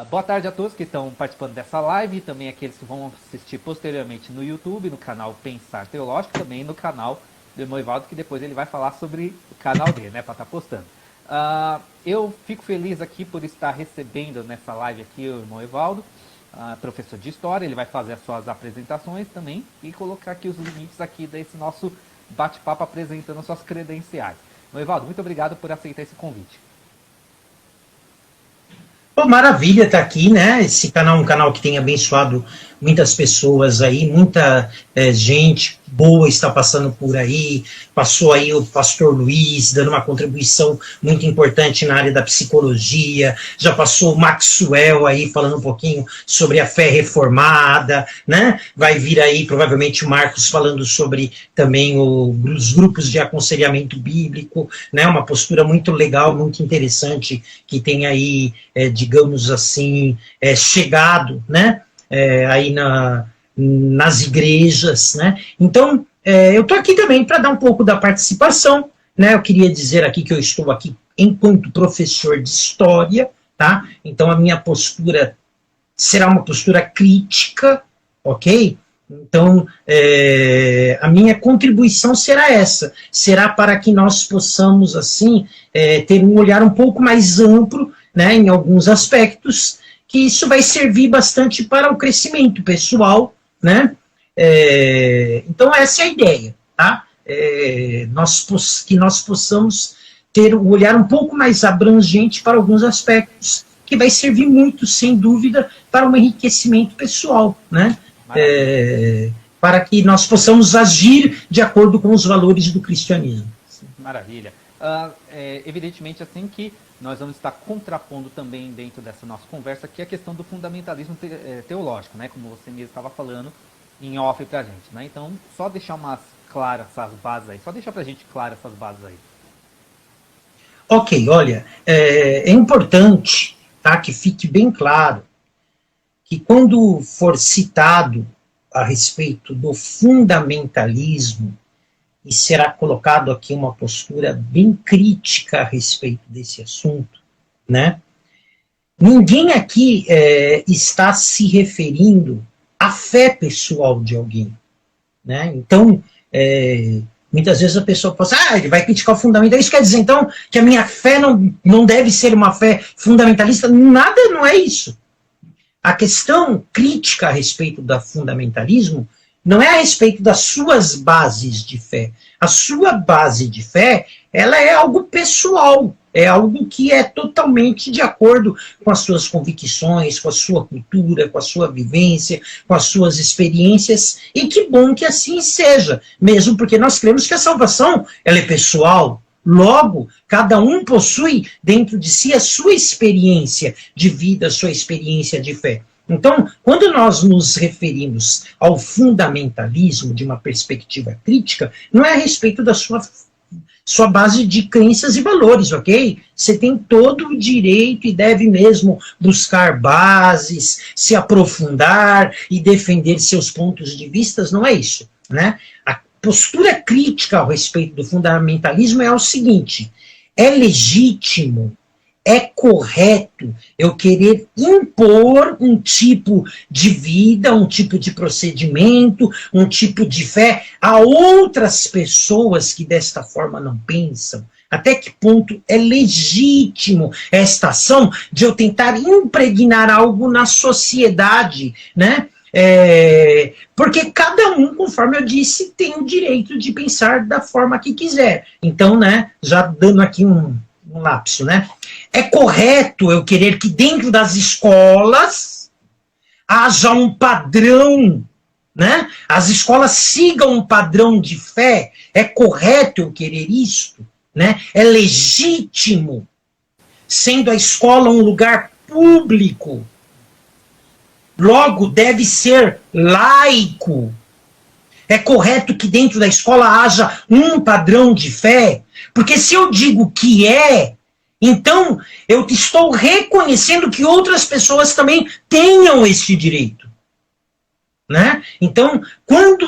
Boa tarde a todos que estão participando dessa live e também aqueles que vão assistir posteriormente no YouTube, no canal Pensar Teológico, também no canal do irmão Evaldo, que depois ele vai falar sobre o canal dele, né, para estar postando. Eu fico feliz aqui por estar recebendo nessa live aqui o irmão Evaldo, professor de História. Ele vai fazer as suas apresentações também e colocar aqui os limites aqui desse nosso bate-papo apresentando as suas credenciais. Irmão Evaldo, muito obrigado por aceitar esse convite. Pô, maravilha estar aqui, né? Esse canal é um canal que tem abençoado muitas pessoas aí, muita gente boa está passando por aí. Passou aí o pastor Luiz, dando uma contribuição muito importante na área da psicologia. Já passou o Maxwell aí, falando um pouquinho sobre a fé reformada, né? Vai vir aí, provavelmente, o Marcos falando sobre também os grupos de aconselhamento bíblico, né? Uma postura muito legal, muito interessante, que tem aí, digamos assim, chegado, né? Aí nas igrejas, né? Então, eu estou aqui também para dar um pouco da participação, né? Eu queria dizer aqui que eu estou aqui enquanto professor de história, tá? Então, a minha postura será uma postura crítica, ok? Então, a minha contribuição será essa, será para que nós possamos, assim, ter um olhar um pouco mais amplo, né, em alguns aspectos, que isso vai servir bastante para o crescimento pessoal, né? Então, essa é a ideia, tá? Que nós possamos ter um olhar um pouco mais abrangente para alguns aspectos, que vai servir muito, sem dúvida, para um enriquecimento pessoal, né? Para que nós possamos agir de acordo com os valores do cristianismo. Maravilha. Evidentemente, assim que nós vamos estar contrapondo também dentro dessa nossa conversa aqui a questão do fundamentalismo teológico, né? Como você mesmo estava falando em off para a gente, né? Então, só deixar claras essas bases aí, só deixar para a gente claras essas bases aí. Ok, olha, é importante, tá, que fique bem claro que quando for citado a respeito do fundamentalismo, e será colocado aqui uma postura bem crítica a respeito desse assunto, né? Ninguém aqui está se referindo à fé pessoal de alguém, né? Então, muitas vezes a pessoa fala assim, ele vai criticar o fundamentalista, isso quer dizer, então, que a minha fé não deve ser uma fé fundamentalista? Nada, não é isso. A questão crítica a respeito do fundamentalismo não é a respeito das suas bases de fé. A sua base de fé, ela é algo pessoal, é algo que é totalmente de acordo com as suas convicções, com a sua cultura, com a sua vivência, com as suas experiências, e que bom que assim seja, mesmo porque nós cremos que a salvação, ela é pessoal. Logo, cada um possui dentro de si a sua experiência de vida, a sua experiência de fé. Então, quando nós nos referimos ao fundamentalismo de uma perspectiva crítica, não é a respeito da sua base de crenças e valores, ok? Você tem todo o direito e deve mesmo buscar bases, se aprofundar e defender seus pontos de vista, não é isso, né? A postura crítica ao respeito do fundamentalismo é o seguinte: é legítimo, é correto eu querer impor um tipo de vida, um tipo de procedimento, um tipo de fé a outras pessoas que desta forma não pensam? Até que ponto é legítimo esta ação de eu tentar impregnar algo na sociedade, né? Porque cada um, conforme eu disse, tem o direito de pensar da forma que quiser. Então, né, já dando aqui um lapso, né? É correto eu querer que dentro das escolas haja um padrão, né? As escolas sigam um padrão de fé. É correto eu querer isto, né? É legítimo, sendo a escola um lugar público. Logo, deve ser laico. É correto que dentro da escola haja um padrão de fé? Porque se eu digo que então eu estou reconhecendo que outras pessoas também tenham esse direito, né? Então, quando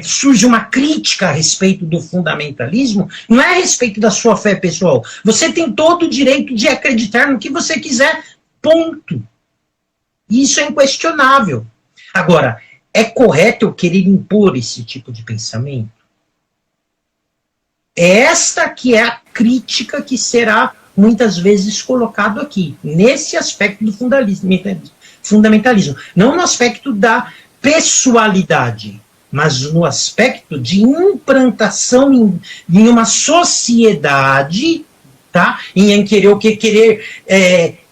surge uma crítica a respeito do fundamentalismo, não é a respeito da sua fé pessoal. Você tem todo o direito de acreditar no que você quiser, Ponto. Isso é inquestionável. Agora, é correto eu querer impor esse tipo de pensamento? Esta que é a crítica que será muitas vezes colocado aqui, nesse aspecto do fundamentalismo. Não no aspecto da pessoalidade, mas no aspecto de implantação em uma sociedade, tá? Em querer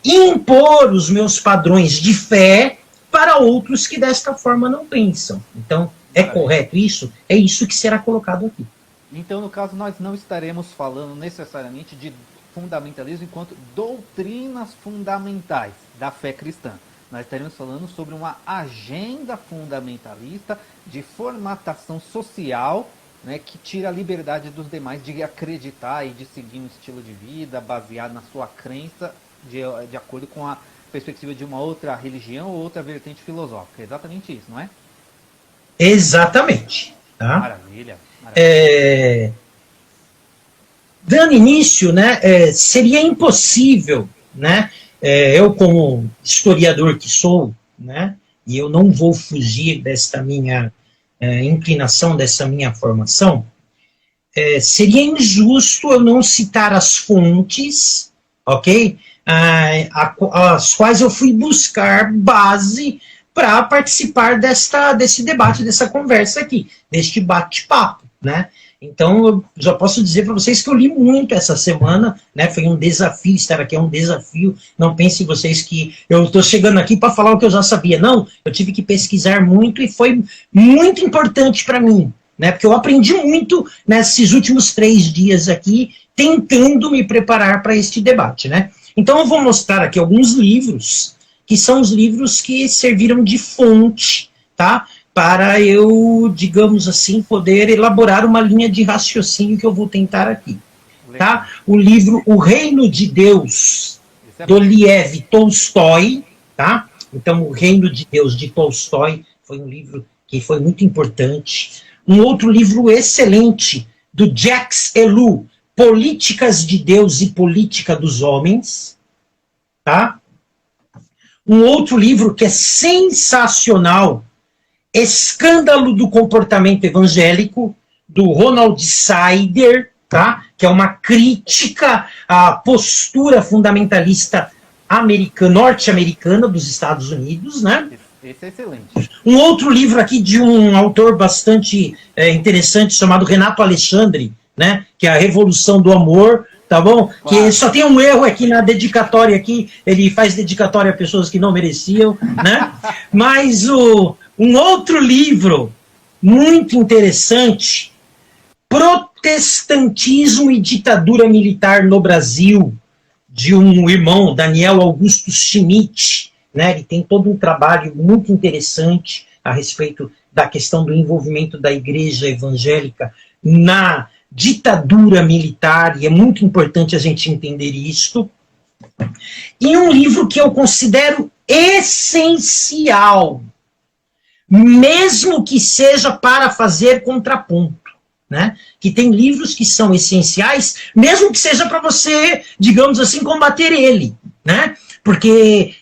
impor os meus padrões de fé para outros que desta forma não pensam. Então, é correto isso? É isso que será colocado aqui. Então, no caso, nós não estaremos falando necessariamente de fundamentalismo enquanto doutrinas fundamentais da fé cristã. Nós estaremos falando sobre uma agenda fundamentalista de formatação social, né, que tira a liberdade dos demais de acreditar e de seguir um estilo de vida baseado na sua crença de acordo com a perspectiva de uma outra religião ou outra vertente filosófica. É exatamente isso, não é? Exatamente. Tá? Maravilha. Maravilha. Dando início, né, seria impossível, né, eu como historiador que sou, né, e eu não vou fugir desta minha inclinação, dessa minha formação, seria injusto eu não citar as fontes, ok, as quais eu fui buscar base para participar desse debate, dessa conversa aqui, deste bate-papo, né? Então, eu já posso dizer para vocês que eu li muito essa semana, né? Foi um desafio, estar aqui é um desafio. Não pensem vocês que eu estou chegando aqui para falar o que eu já sabia. Não, eu tive que pesquisar muito e foi muito importante para mim, né? Porque eu aprendi muito nesses últimos 3 dias aqui, tentando me preparar para este debate, né? Então, eu vou mostrar aqui alguns livros, que são os livros que serviram de fonte, tá? Para eu, digamos assim, poder elaborar uma linha de raciocínio que eu vou tentar aqui. Tá? O livro O Reino de Deus, do Liev Tolstói, tá? Então, O Reino de Deus, de Tolstói, foi um livro que foi muito importante. Um outro livro excelente, do Jacques Ellul, Políticas de Deus e Política dos Homens, tá? Um outro livro que é sensacional, Escândalo do Comportamento Evangélico, do Ronald Sider, tá? Que é uma crítica à postura fundamentalista norte-americana dos Estados Unidos, né? Esse é excelente. Um outro livro aqui de um autor bastante interessante, chamado Renato Alexandre, né? Que é A Revolução do Amor, tá bom? Claro. Que só tem um erro aqui na dedicatória aqui, ele faz dedicatória a pessoas que não mereciam, né? Mas um outro livro muito interessante, Protestantismo e Ditadura Militar no Brasil, de um irmão, Daniel Augusto Schmidt, né? Ele tem todo um trabalho muito interessante a respeito da questão do envolvimento da igreja evangélica na ditadura militar, e é muito importante a gente entender isto. E um livro que eu considero essencial, mesmo que seja para fazer contraponto, né? Que tem livros que são essenciais, mesmo que seja para você, digamos assim, combater ele, né? Porque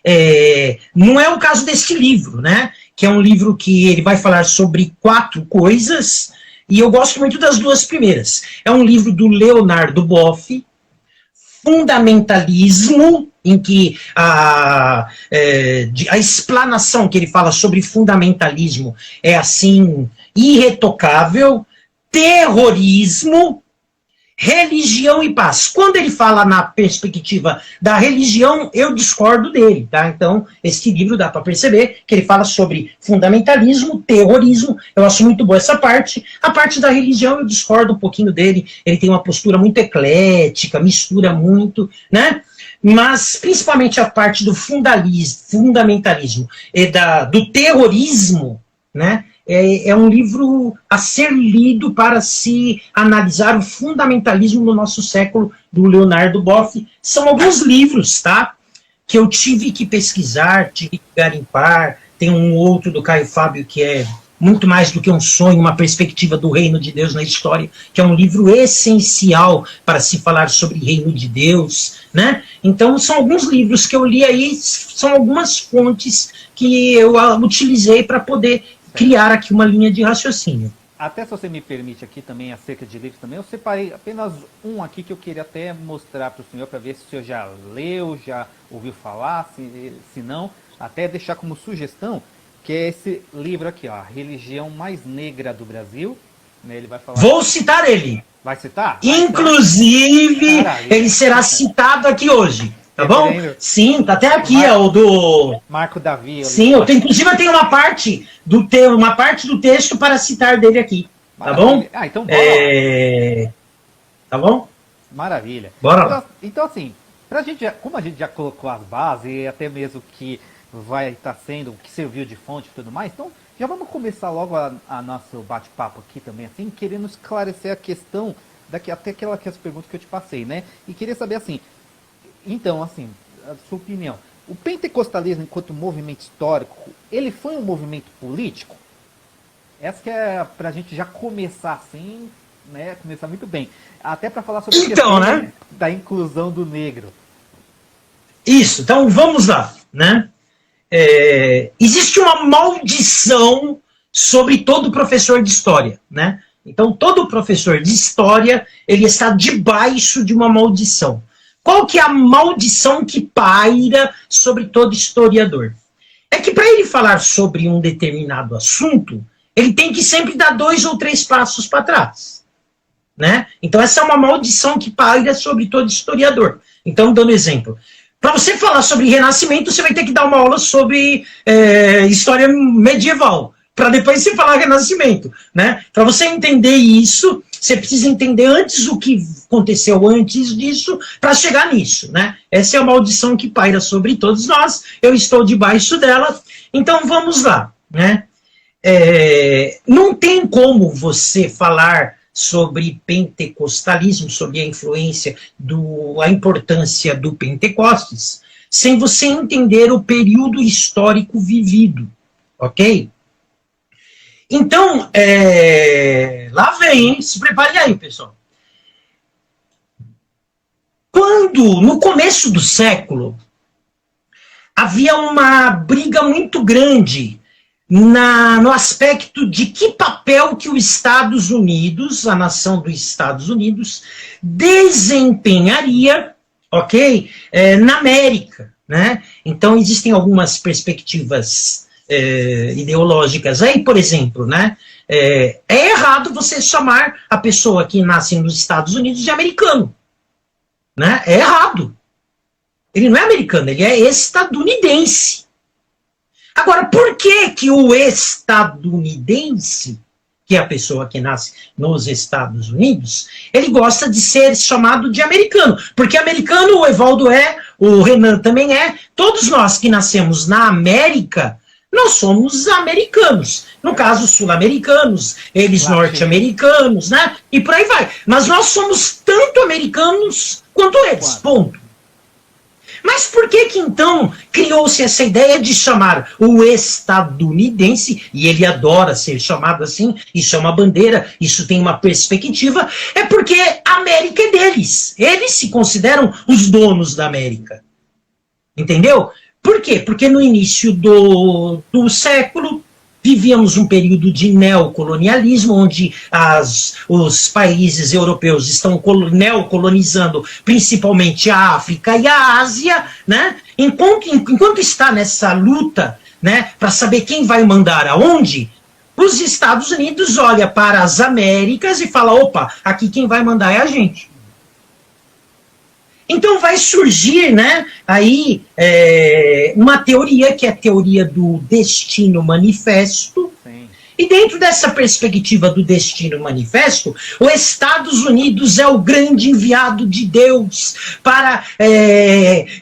não é o caso deste livro, né? Que é um livro que ele vai falar sobre 4 coisas, e eu gosto muito das 2 primeiras. É um livro do Leonardo Boff, Fundamentalismo, em que a explanação que ele fala sobre fundamentalismo é assim, irretocável. Terrorismo, religião e paz. Quando ele fala na perspectiva da religião, eu discordo dele, tá? Então, esse livro dá para perceber que ele fala sobre fundamentalismo, terrorismo, eu acho muito boa essa parte. A parte da religião eu discordo um pouquinho dele, ele tem uma postura muito eclética, mistura muito, né? Mas, principalmente a parte do fundamentalismo e do terrorismo, né? É um livro a ser lido para se analisar o fundamentalismo no nosso século, do Leonardo Boff. São alguns livros, tá? Que eu tive que pesquisar, tive que garimpar. Tem um outro do Caio Fábio que é muito mais do que um sonho, uma perspectiva do reino de Deus na história, que é um livro essencial para se falar sobre reino de Deus, né? Então, são alguns livros que eu li aí, são algumas fontes que eu utilizei para poder criar aqui uma linha de raciocínio. Até se você me permite aqui também, acerca de livros também, eu separei apenas um aqui que eu queria até mostrar para o senhor, para ver se o senhor já leu, já ouviu falar, se não, até deixar como sugestão, que é esse livro aqui, ó, A Religião Mais Negra do Brasil. Né, ele vai falar... Vou citar ele. Vai citar? Inclusive, ele será citado aqui hoje. Tá bom? Sim, tá até aqui, é o do... Marco Davi. Sim, inclusive eu tenho uma parte do texto para citar dele aqui. Tá bom? Ah, então bora lá. Tá bom? Maravilha. Bora lá. Então assim, como a gente já colocou as bases, e até mesmo que vai estar sendo, que serviu de fonte e tudo mais, então já vamos começar logo a nosso bate-papo aqui também, assim, querendo esclarecer a questão, até aquelas perguntas que eu te passei, né? E queria saber assim, então, assim, a sua opinião, o pentecostalismo enquanto movimento histórico, ele foi um movimento político? Essa que é pra gente já começar assim, né? Começar muito bem. Até para falar sobre a questão, né, da inclusão do negro. Isso, então vamos lá, né? Existe uma maldição sobre todo professor de história, né? Então, todo professor de história, ele está debaixo de uma maldição. Qual que é a maldição que paira sobre todo historiador? É que para ele falar sobre um determinado assunto, ele tem que sempre dar 2 ou 3 passos para trás, né? Então, essa é uma maldição que paira sobre todo historiador. Então, dando exemplo, para você falar sobre Renascimento, você vai ter que dar uma aula sobre história medieval, para depois você falar Renascimento, né? Para você entender isso, você precisa entender antes o que aconteceu antes disso, para chegar nisso, né? Essa é a maldição que paira sobre todos nós, eu estou debaixo dela, então vamos lá, né? Não tem como você falar sobre pentecostalismo, sobre a influência, a importância do Pentecostes, sem você entender o período histórico vivido, ok? Então, lá vem, hein? Se prepare aí, pessoal. Quando, no começo do século, havia uma briga muito grande no aspecto de que papel que os Estados Unidos, a nação dos Estados Unidos, desempenharia, ok, na América, né? Então, existem algumas perspectivas ideológicas aí, por exemplo, né? É errado você chamar a pessoa que nasce nos Estados Unidos de americano, né? É errado. Ele não é americano, ele é estadunidense. Agora, por que que o estadunidense, que é a pessoa que nasce nos Estados Unidos, ele gosta de ser chamado de americano? Porque americano o Evaldo o Renan também todos nós que nascemos na América, nós somos americanos. No caso, sul-americanos, eles norte-americanos, né? E por aí vai. Mas nós somos tanto americanos quanto eles, ponto. Mas por que que então criou-se essa ideia de chamar o estadunidense, e ele adora ser chamado assim, isso é uma bandeira, isso tem uma perspectiva, é porque a América é deles. Eles se consideram os donos da América. Entendeu? Por quê? Porque no início do século, vivíamos um período de neocolonialismo, onde os países europeus estão neocolonizando principalmente a África e a Ásia, né? Enquanto está nessa luta, né, para saber quem vai mandar aonde, os Estados Unidos olham para as Américas e fala, opa, aqui quem vai mandar é a gente. Então vai surgir, né, aí uma teoria, que é a teoria do destino manifesto. Sim. E dentro dessa perspectiva do destino manifesto, os Estados Unidos é o grande enviado de Deus para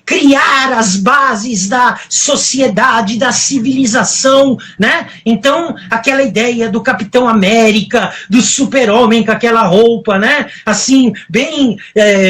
criar as bases da sociedade, da civilização, né? Então, aquela ideia do Capitão América, do super-homem com aquela roupa, né? Assim, bem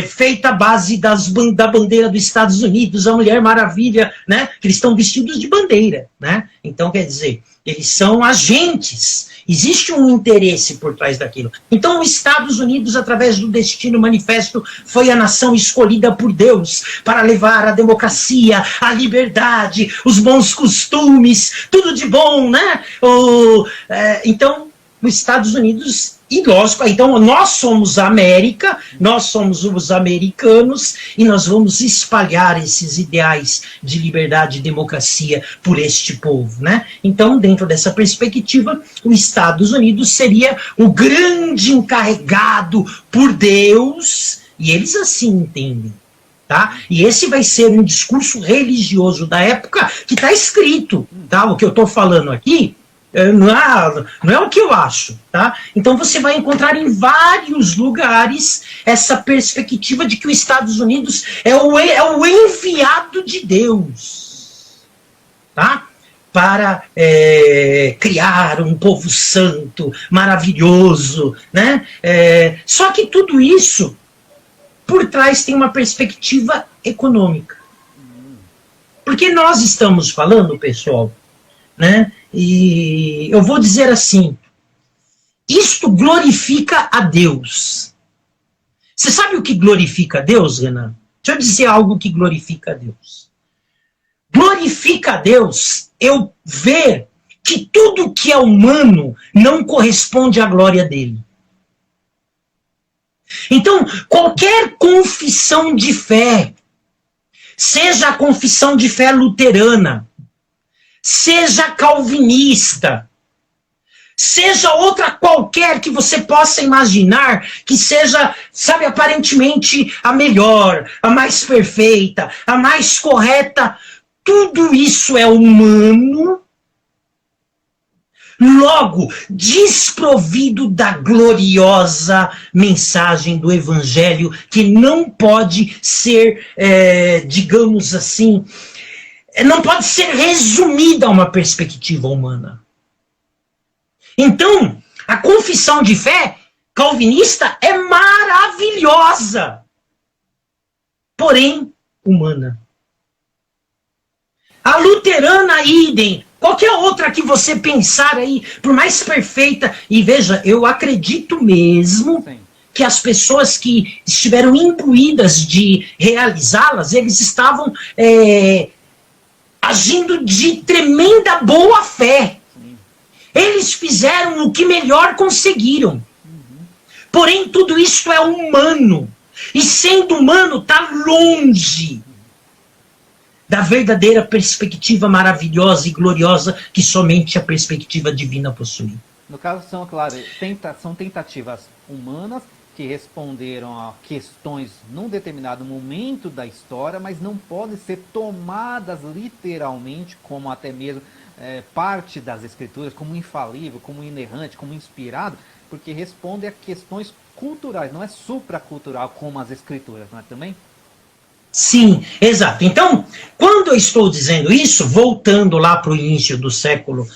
feita a base da bandeira dos Estados Unidos, a Mulher Maravilha, né? Que eles estão vestidos de bandeira, né? Então, quer dizer, eles são agentes interesses. Existe um interesse por trás daquilo. Então, os Estados Unidos, através do Destino Manifesto, foi a nação escolhida por Deus para levar a democracia, a liberdade, os bons costumes, tudo de bom, né? Então, os Estados Unidos, e lógico, então nós somos a América, nós somos os americanos, e nós vamos espalhar esses ideais de liberdade e democracia por este povo, né? Então, dentro dessa perspectiva, os Estados Unidos seria o grande encarregado por Deus, e eles assim entendem. Tá? E esse vai ser um discurso religioso da época que está escrito, tá? O que eu estou falando aqui não é o que eu acho, tá? Então você vai encontrar em vários lugares essa perspectiva de que os Estados Unidos é o enviado de Deus, tá? Para criar um povo santo, maravilhoso, né? Só que tudo isso, por trás tem uma perspectiva econômica. Porque nós estamos falando, pessoal, né? E eu vou dizer assim, isto glorifica a Deus. Você sabe o que glorifica a Deus, Renan? Deixa eu dizer algo que glorifica a Deus. Glorifica a Deus eu ver que tudo que é humano não corresponde à glória dele. Então, qualquer confissão de fé, seja a confissão de fé luterana, seja calvinista, seja outra qualquer que você possa imaginar que seja, sabe, aparentemente a melhor, a mais perfeita, a mais correta, tudo isso é humano, logo desprovido da gloriosa mensagem do Evangelho, que não pode ser, digamos assim, não pode ser resumida a uma perspectiva humana. Então, a confissão de fé calvinista é maravilhosa, porém humana. A luterana, idem. Qualquer outra que você pensar aí, por mais perfeita, e veja, eu acredito mesmo Sim. que as pessoas que estiveram imbuídas de realizá-las, eles estavam agindo de tremenda boa fé. Sim. Eles fizeram o que melhor conseguiram. Porém, tudo isso é humano. E sendo humano, está longe da verdadeira perspectiva maravilhosa e gloriosa que somente a perspectiva divina possui. No caso, são, claro, são tentativas humanas que responderam a questões num determinado momento da história, mas não podem ser tomadas literalmente como até mesmo parte das escrituras, como infalível, como inerrante, como inspirado, porque responde a questões culturais, não é supracultural como as escrituras, não é também? Sim, exato. Então, quando eu estou dizendo isso, voltando lá para o início do século,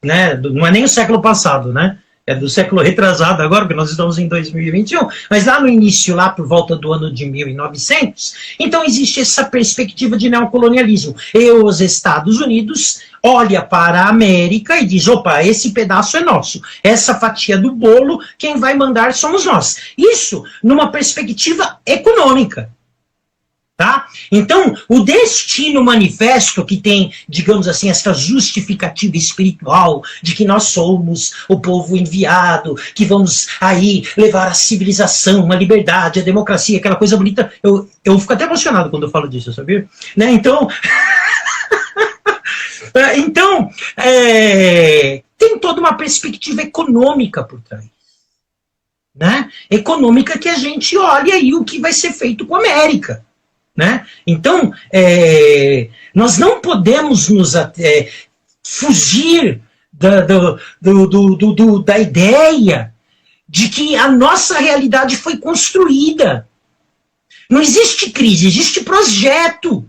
né, não é nem o século passado, né? É do século retrasado agora, porque nós estamos em 2021, mas lá no início, lá por volta do ano de 1900, então existe essa perspectiva de neocolonialismo. E os Estados Unidos olha para a América e diz, opa, esse pedaço é nosso, essa fatia do bolo, quem vai mandar somos nós. Isso numa perspectiva econômica. Tá? Então, o Destino Manifesto, que tem, digamos assim, essa justificativa espiritual de que nós somos o povo enviado, que vamos aí levar a civilização, a liberdade, a democracia, aquela coisa bonita. Eu fico até emocionado quando eu falo disso, sabia? Né? Então, tem toda uma perspectiva econômica por trás. Né? Econômica que a gente olha aí o que vai ser feito com a América. Né? Então, nós não podemos nos fugir da ideia de que a nossa realidade foi construída. Não existe crise, existe projeto.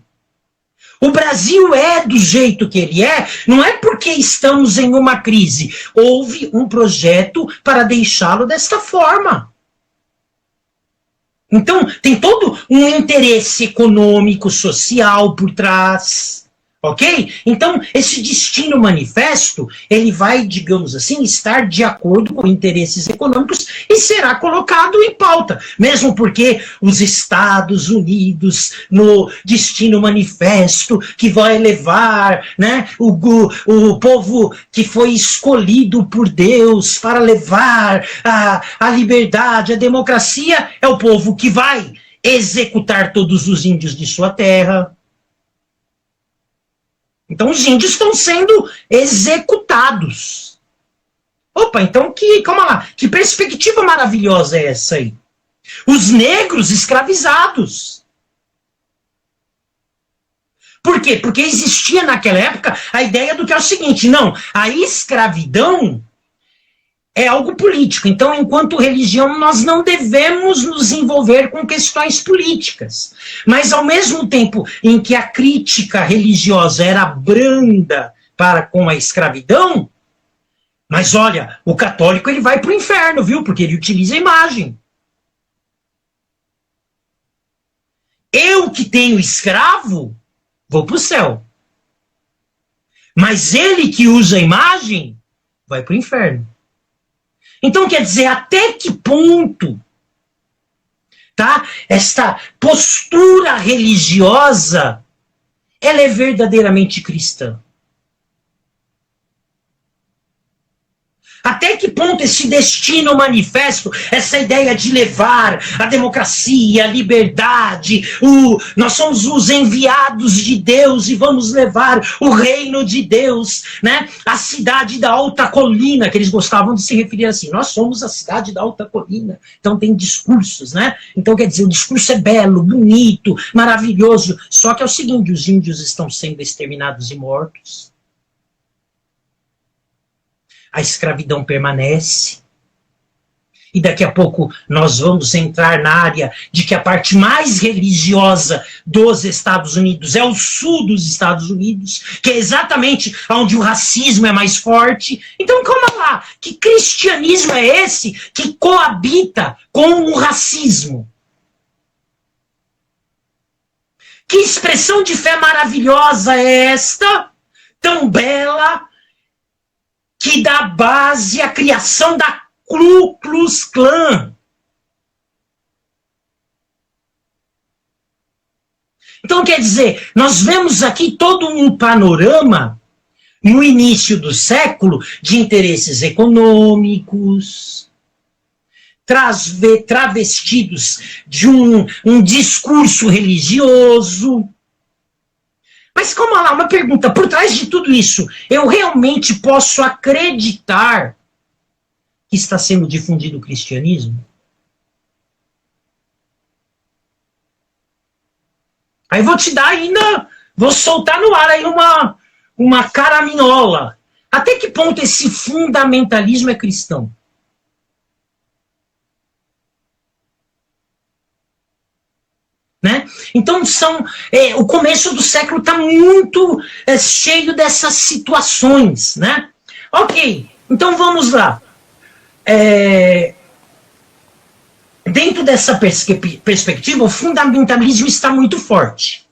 O Brasil é do jeito que ele é, não é porque estamos em uma crise. Houve um projeto para deixá-lo desta forma. Então, tem todo um interesse econômico, social por trás, Ok? Então, esse destino manifesto, ele vai, digamos assim, estar de acordo com interesses econômicos e será colocado em pauta. Mesmo porque os Estados Unidos, no destino manifesto, que vai levar, né, o povo que foi escolhido por Deus para levar a liberdade, a democracia, é o povo que vai executar todos os índios de sua terra. Então os índios estão sendo executados. Opa, então calma lá, que perspectiva maravilhosa é essa aí? Os negros escravizados. Por quê? Porque existia naquela época a ideia do que é o seguinte, não, a escravidão é algo político. Então, enquanto religião, nós não devemos nos envolver com questões políticas. Mas, ao mesmo tempo em que a crítica religiosa era branda para com a escravidão, mas olha, o católico ele vai para o inferno, viu? Porque ele utiliza a imagem. Eu que tenho escravo, vou para o céu. Mas ele que usa a imagem, vai para o inferno. Então, quer dizer, até que ponto, tá, esta postura religiosa, ela é verdadeiramente cristã? Até que ponto esse destino manifesto, essa ideia de levar a democracia, a liberdade, nós somos os enviados de Deus e vamos levar o reino de Deus, né? A cidade da alta colina, que eles gostavam de se referir assim, nós somos a cidade da alta colina. Então tem discursos, né? Então quer dizer, o discurso é belo, bonito, maravilhoso, só que é o seguinte, os índios estão sendo exterminados e mortos. A escravidão permanece. E daqui a pouco nós vamos entrar na área de que a parte mais religiosa dos Estados Unidos é o sul dos Estados Unidos, que é exatamente onde o racismo é mais forte. Então, calma lá, que cristianismo é esse que coabita com o racismo? Que expressão de fé maravilhosa é esta, tão bela, que dá base à criação da Ku Klux Klan. Então, quer dizer, nós vemos aqui todo um panorama, no início do século, de interesses econômicos, travestidos de um discurso religioso. Mas como lá, uma pergunta, por trás de tudo isso, eu realmente posso acreditar que está sendo difundido o cristianismo? Aí vou te dar ainda, vou soltar no ar aí uma caraminhola. Até que ponto esse fundamentalismo é cristão? Né? Então o começo do século está muito cheio dessas situações, né? Ok, então vamos lá. Dentro dessa perspectiva, o fundamentalismo está muito forte.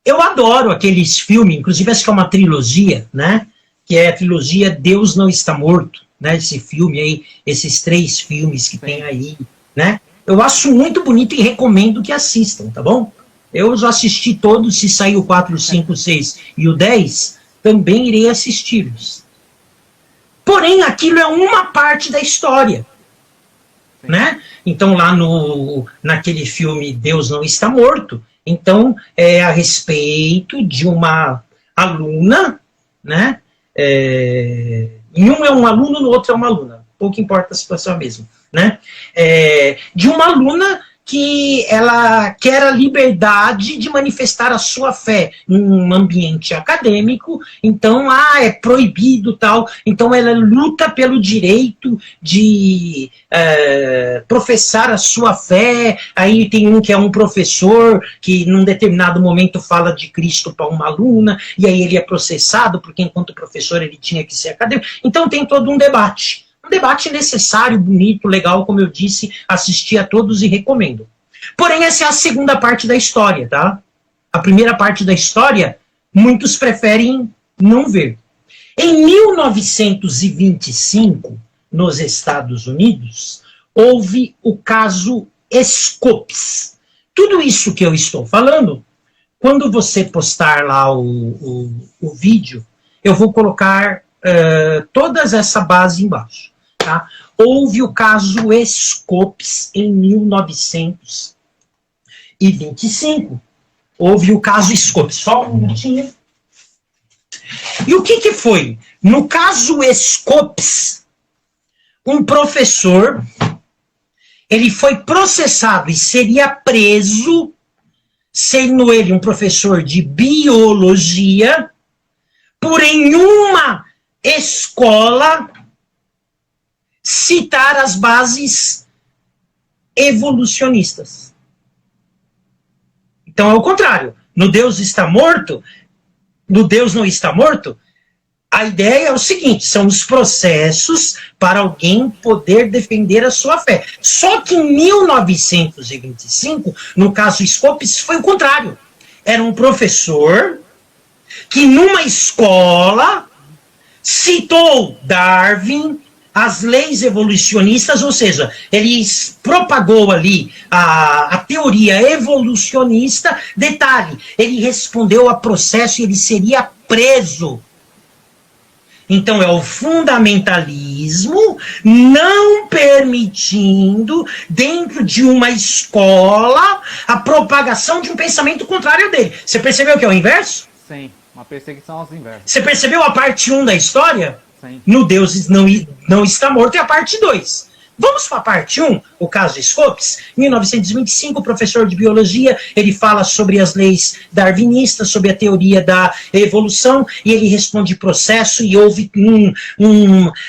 Eu adoro aqueles filmes, inclusive acho que é uma trilogia, né? Que é a trilogia Deus Não Está Morto, né? Esse filme aí, esses 3 filmes que tem aí, né? Eu acho muito bonito e recomendo que assistam, tá bom? Eu já assisti todos, se sair o 4, o 5, o 6 e o 10, também irei assisti-los. Porém, aquilo é uma parte da história, né? Então, lá naquele filme Deus Não Está Morto, então, é a respeito de uma aluna, né? Em um é um aluno, no outro é uma aluna. Pouco importa a situação mesmo. Né? De uma aluna que ela quer a liberdade de manifestar a sua fé em um ambiente acadêmico, então, é proibido tal, então ela luta pelo direito de professar a sua fé. Aí tem um que é um professor que num determinado momento fala de Cristo para uma aluna, e aí ele é processado, porque enquanto professor ele tinha que ser acadêmico, então tem todo um debate. Um debate necessário, bonito, legal, como eu disse, assisti a todos e recomendo. Porém, essa é a segunda parte da história, tá? A primeira parte da história muitos preferem não ver. Em 1925, nos Estados Unidos, houve o caso Scopes. Tudo isso que eu estou falando, quando você postar lá o vídeo, eu vou colocar todas essa base embaixo. Tá? Houve o caso Scopes em 1925. Houve o caso Scopes. Só um minutinho. E o que foi? No caso Scopes, um professor, ele foi processado e seria preso, sendo ele um professor de biologia, por em uma escola citar as bases evolucionistas. Então é o contrário. No Deus está morto, no Deus não está morto, a ideia é o seguinte, são os processos para alguém poder defender a sua fé. Só que em 1925, no caso Scopes, foi o contrário. Era um professor que numa escola citou Darwin, as leis evolucionistas, ou seja, ele propagou ali a teoria evolucionista. Detalhe, ele respondeu a processo e ele seria preso. Então é o fundamentalismo não permitindo, dentro de uma escola, a propagação de um pensamento contrário dele. Você percebeu que é o inverso? Sim, uma perseguição aos inversos. Você percebeu a parte 1 da história? Sim. No Deus não está morto, é a parte 2. Vamos para a parte 1, o caso Scopes. 1925, o professor de biologia, ele fala sobre as leis darwinistas, sobre a teoria da evolução, e ele responde processo, e houve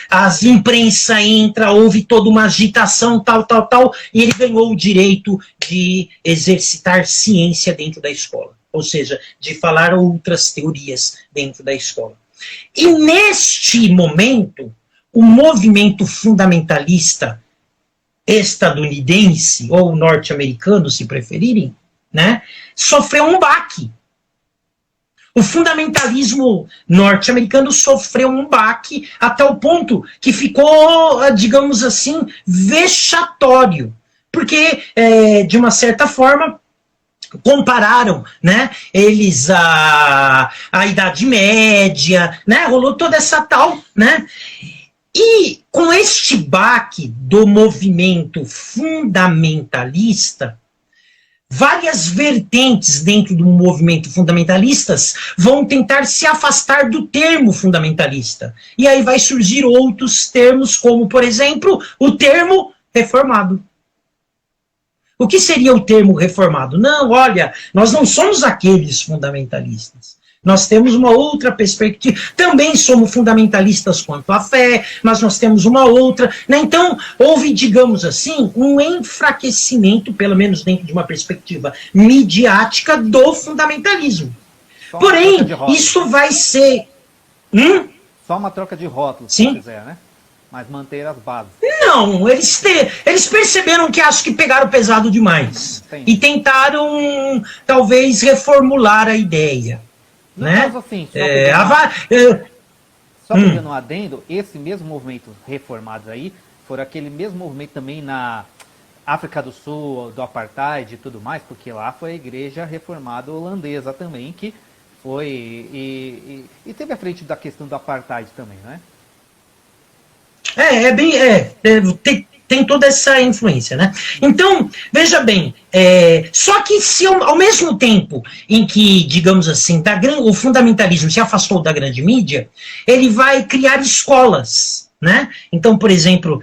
as imprensa entra, houve toda uma agitação, tal, e ele ganhou o direito de exercitar ciência dentro da escola. Ou seja, de falar outras teorias dentro da escola. E neste momento, o movimento fundamentalista estadunidense, ou norte-americano, se preferirem, né, sofreu um baque. O fundamentalismo norte-americano sofreu um baque até o ponto que ficou, digamos assim, vexatório. Porque, de uma certa forma, compararam, né, eles a Idade Média, né, rolou toda essa tal, né, e com este baque do movimento fundamentalista, várias vertentes dentro do movimento fundamentalistas vão tentar se afastar do termo fundamentalista, e aí vai surgir outros termos, como, por exemplo, o termo reformado. O que seria o termo reformado? Não, olha, nós não somos aqueles fundamentalistas. Nós temos uma outra perspectiva. Também somos fundamentalistas quanto à fé, mas nós temos uma outra. Né? Então, houve, digamos assim, um enfraquecimento, pelo menos dentro de uma perspectiva midiática, do fundamentalismo. Porém, isso vai ser... Só uma troca de rótulos, Sim. se quiser, né? Mas manter as bases. Não, eles perceberam que acho que pegaram pesado demais. E tentaram, talvez, reformular a ideia. No né? caso, assim, só pegando um adendo, esse mesmo movimento reformados aí, foram aquele mesmo movimento também na África do Sul, do Apartheid e tudo mais, porque lá foi a igreja reformada holandesa também, que foi, e teve à frente da questão do Apartheid também, né? Tem toda essa influência, né? Então, veja bem, só que se ao mesmo tempo em que, digamos assim, o fundamentalismo se afastou da grande mídia, ele vai criar escolas, né? Então, por exemplo,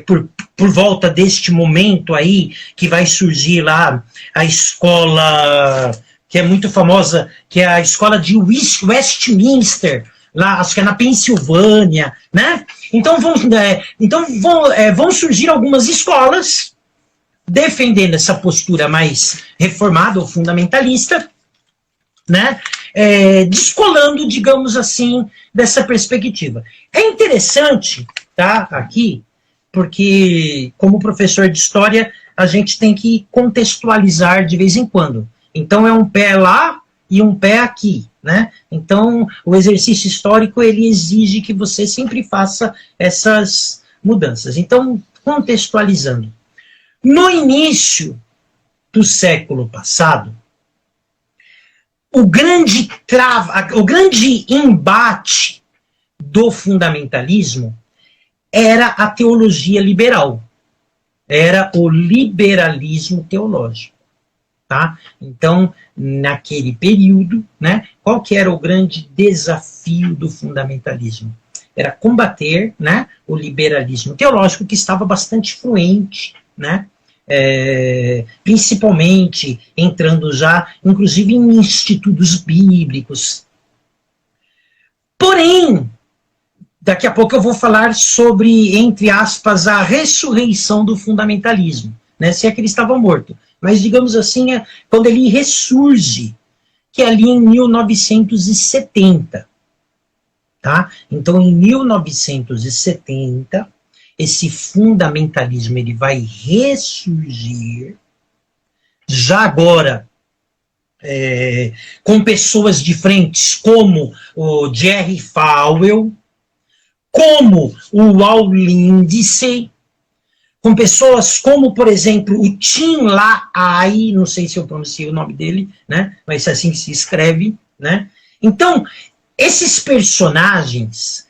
por volta deste momento aí, que vai surgir lá a escola, que é muito famosa, que é a escola de Westminster, lá, acho que é na Pensilvânia, né? Então vão surgir algumas escolas defendendo essa postura mais reformada ou fundamentalista, né? Descolando, digamos assim, dessa perspectiva. É interessante, tá, aqui, porque como professor de história, a gente tem que contextualizar de vez em quando. Então é um pé lá e um pé aqui, né? Então, o exercício histórico, ele exige que você sempre faça essas mudanças. Então, contextualizando. No início do século passado, o grande embate do fundamentalismo era a teologia liberal, era o liberalismo teológico, tá? Então, naquele período, né, qual que era o grande desafio do fundamentalismo? Era combater, né, o liberalismo teológico, que estava bastante fluente, né, principalmente entrando já, inclusive, em institutos bíblicos. Porém, daqui a pouco eu vou falar sobre, entre aspas, a ressurreição do fundamentalismo, né, se é que ele estava morto. Mas, digamos assim, quando ele ressurge, que é ali em 1970. Tá? Então, em 1970, esse fundamentalismo ele vai ressurgir, já agora, com pessoas diferentes, como o Jerry Falwell, como o Al Lindsey, com pessoas como, por exemplo, o Tim LaHaye, não sei se eu pronunciei o nome dele, né? Mas é assim que se escreve, né? Então, esses personagens,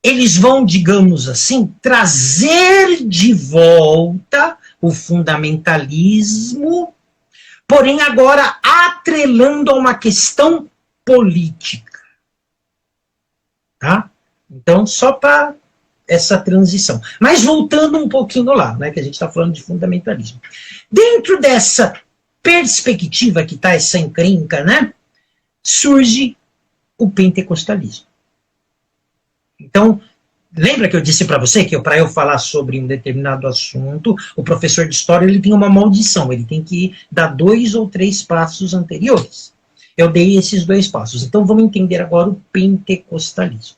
eles vão, digamos assim, trazer de volta o fundamentalismo, porém agora atrelando a uma questão política. Tá? Então, só para essa transição. Mas voltando um pouquinho lá, né, que a gente está falando de fundamentalismo. Dentro dessa perspectiva que está essa encrenca, né, surge o pentecostalismo. Então, lembra que eu disse para você que para eu falar sobre um determinado assunto, o professor de história ele tem uma maldição, ele tem que dar 2 ou 3 passos anteriores. Eu dei esses 2 passos. Então, vamos entender agora o pentecostalismo.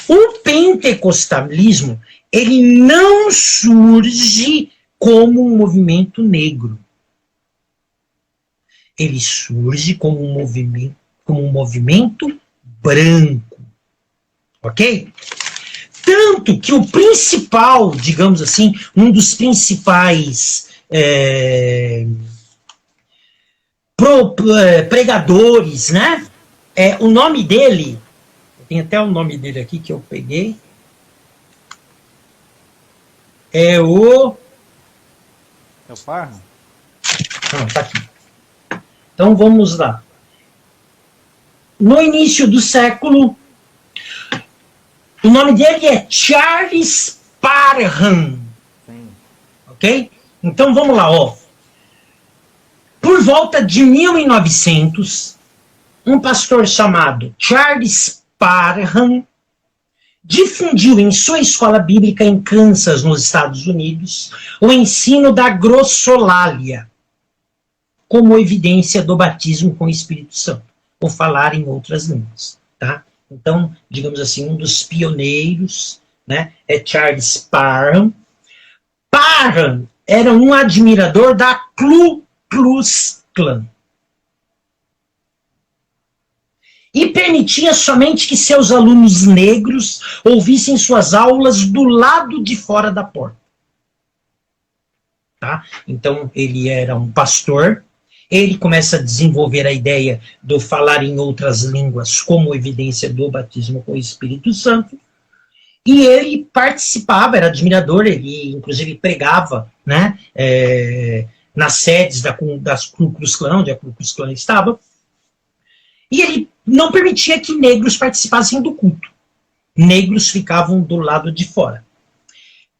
O pentecostalismo, ele não surge como um movimento negro. Ele surge como um movimento branco. Ok? Tanto que o principal, digamos assim, um dos principais pregadores, né? O nome dele, tem até o nome dele aqui que eu peguei, é o Parham? Não, tá aqui. Então vamos lá. No início do século, o nome dele é Charles Parham. Sim. Ok? Então vamos lá, ó. Por volta de 1900, um pastor chamado Charles Parham difundiu em sua escola bíblica em Kansas, nos Estados Unidos, o ensino da glossolalia, como evidência do batismo com o Espírito Santo, ou falar em outras línguas, tá? Então, digamos assim, um dos pioneiros, né, é Charles Parham. Parham era um admirador da Ku Klux Klan. E permitia somente que seus alunos negros ouvissem suas aulas do lado de fora da porta. Tá? Então, ele era um pastor. Ele começa a desenvolver a ideia do falar em outras línguas como evidência do batismo com o Espírito Santo. E ele participava, era admirador, ele inclusive pregava, né, nas sedes das Ku Klux Klan, onde a Ku Klux Klan estava. E ele não permitia que negros participassem do culto. Negros ficavam do lado de fora.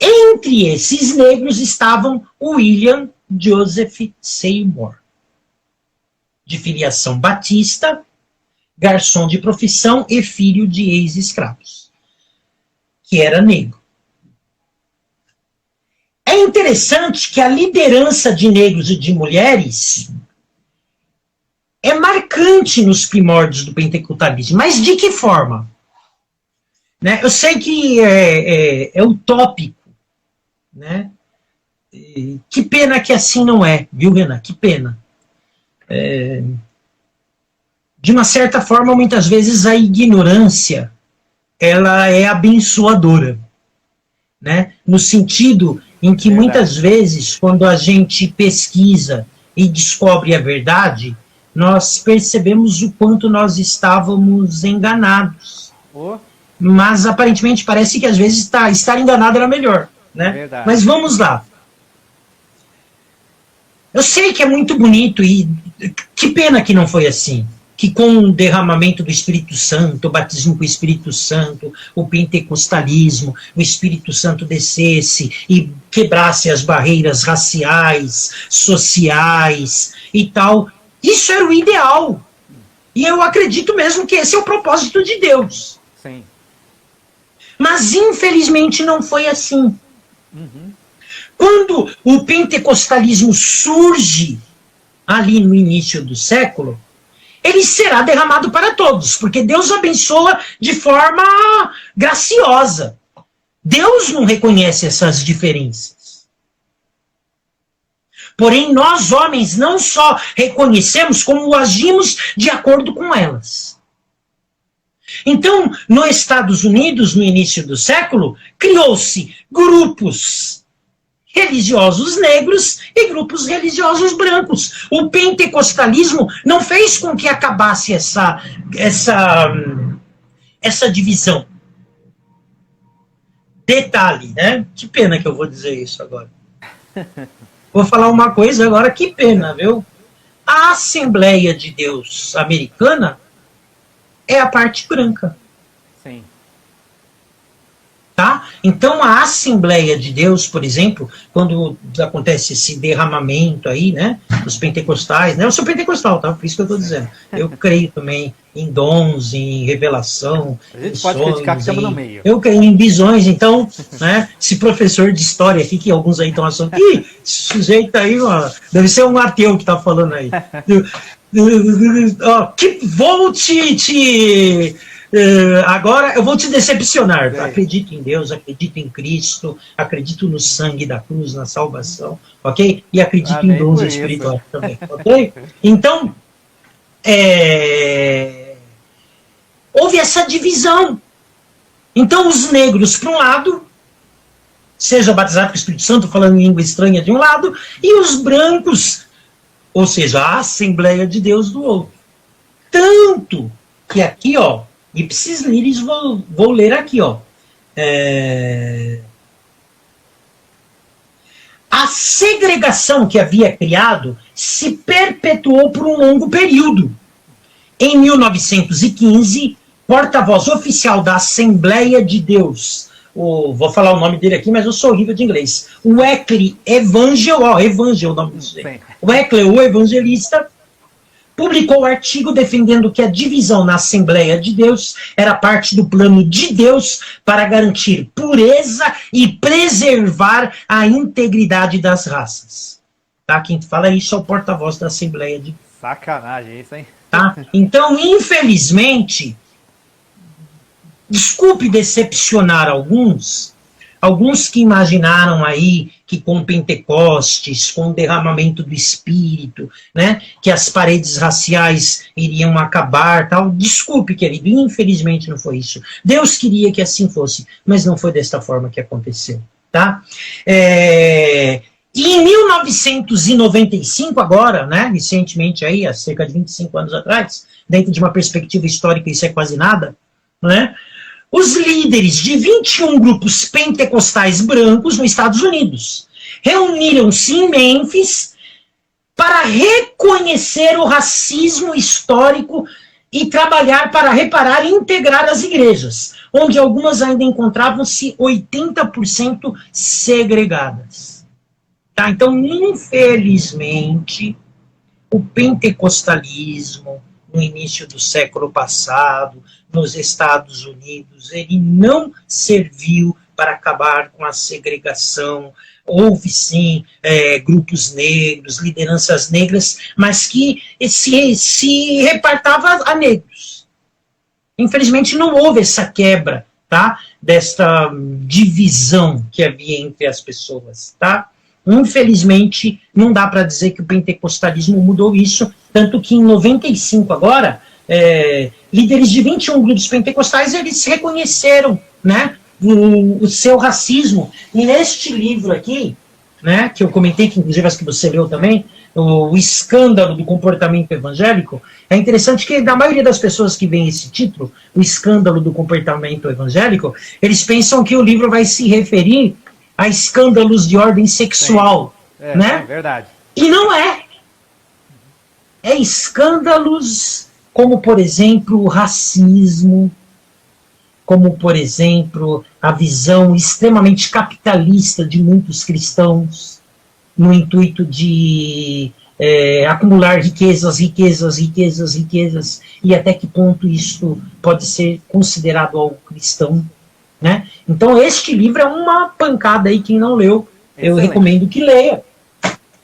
Entre esses negros estavam William Joseph Seymour, de filiação batista, garçom de profissão e filho de ex-escravos, que era negro. É interessante que a liderança de negros e de mulheres é marcante nos primórdios do pentecostalismo. Mas de que forma? Né? Eu sei que é utópico, né? Que pena que assim não é, viu, Renan? Que pena. de uma certa forma, muitas vezes a ignorância, ela é abençoadora, né? No sentido em que muitas vezes, quando a gente pesquisa e descobre a verdade, nós percebemos o quanto nós estávamos enganados. Mas, aparentemente, parece que às vezes estar enganado era melhor, né? Mas vamos lá. Eu sei que é muito bonito e que pena que não foi assim. Que com o derramamento do Espírito Santo, o batismo com o Espírito Santo, o pentecostalismo, o Espírito Santo descesse e quebrasse as barreiras raciais, sociais e tal. Isso era o ideal. E eu acredito mesmo que esse é o propósito de Deus. Sim. Mas, infelizmente, não foi assim. Quando o pentecostalismo surge ali no início do século, ele será derramado para todos, porque Deus abençoa de forma graciosa. Deus não reconhece essas diferenças. Porém, nós, homens, não só reconhecemos, como agimos de acordo com elas. Então, nos Estados Unidos, no início do século, criou-se grupos religiosos negros e grupos religiosos brancos. O pentecostalismo não fez com que acabasse essa divisão. Detalhe, né? Que pena que eu vou dizer isso agora. Vou falar uma coisa agora, que pena, viu? A Assembleia de Deus americana é a parte branca. Sim. Tá? Então, a Assembleia de Deus, por exemplo, quando acontece esse derramamento aí, né, dos pentecostais, né, eu sou pentecostal, tá? Por isso que eu estou dizendo. Eu creio também em dons, em revelação, a gente em pode sonhos, criticar que estamos no meio. Eu creio em visões, então, né, esse professor de história aqui, que alguns aí estão achando, ih, esse sujeito aí, ó, deve ser um ateu que está falando aí. Que vou agora eu vou te decepcionar. Acredito em Deus, acredito em Cristo, acredito no sangue da cruz, na salvação, ok? E acredito em dons espirituais também, ok? Então, houve essa divisão. Então, os negros, para um lado, seja batizado com o Espírito Santo, falando em língua estranha de um lado, e os brancos, ou seja, a Assembleia de Deus do outro. Tanto que aqui, ó, ipsis liris, vou ler aqui, ó. A segregação que havia criado se perpetuou por um longo período. Em 1915, porta-voz oficial da Assembleia de Deus, vou falar o nome dele aqui, mas eu sou horrível de inglês, Wesley Evangel, Evangel é o nome dele. Wesley, o evangelista, publicou o artigo defendendo que a divisão na Assembleia de Deus era parte do plano de Deus para garantir pureza e preservar a integridade das raças. Tá? Quem fala isso é o porta-voz da Assembleia de Deus. Sacanagem isso, hein? Tá? Então, infelizmente, desculpe decepcionar alguns que imaginaram aí que com Pentecostes, com o derramamento do Espírito, né, que as paredes raciais iriam acabar, tal. Desculpe, querido, infelizmente não foi isso. Deus queria que assim fosse, mas não foi desta forma que aconteceu, tá? E em 1995 agora, né, recentemente aí, há cerca de 25 anos atrás, dentro de uma perspectiva histórica isso é quase nada, né? Os líderes de 21 grupos pentecostais brancos nos Estados Unidos reuniram-se em Mênfis para reconhecer o racismo histórico e trabalhar para reparar e integrar as igrejas, onde algumas ainda encontravam-se 80% segregadas. Tá? Então, infelizmente, o pentecostalismo, no início do século passado, nos Estados Unidos, ele não serviu para acabar com a segregação. Houve, sim, grupos negros, lideranças negras, mas que se repartava a negros. Infelizmente, não houve essa quebra, tá? Desta divisão que havia entre as pessoas, tá? Infelizmente, não dá para dizer que o pentecostalismo mudou isso, tanto que em 95 agora, líderes de 21 grupos pentecostais, eles reconheceram, né, o seu racismo. E neste livro aqui, né, que eu comentei, que inclusive acho que você leu também, o escândalo do comportamento evangélico, é interessante que da maioria das pessoas que veem esse título, o escândalo do comportamento evangélico, eles pensam que o livro vai se referir a escândalos de ordem sexual, né? É verdade. E não é. É escândalos como, por exemplo, o racismo, como, por exemplo, a visão extremamente capitalista de muitos cristãos, no intuito de acumular riquezas, e até que ponto isso pode ser considerado algo cristão, né? Então, este livro é uma pancada aí, quem não leu, eu recomendo que leia,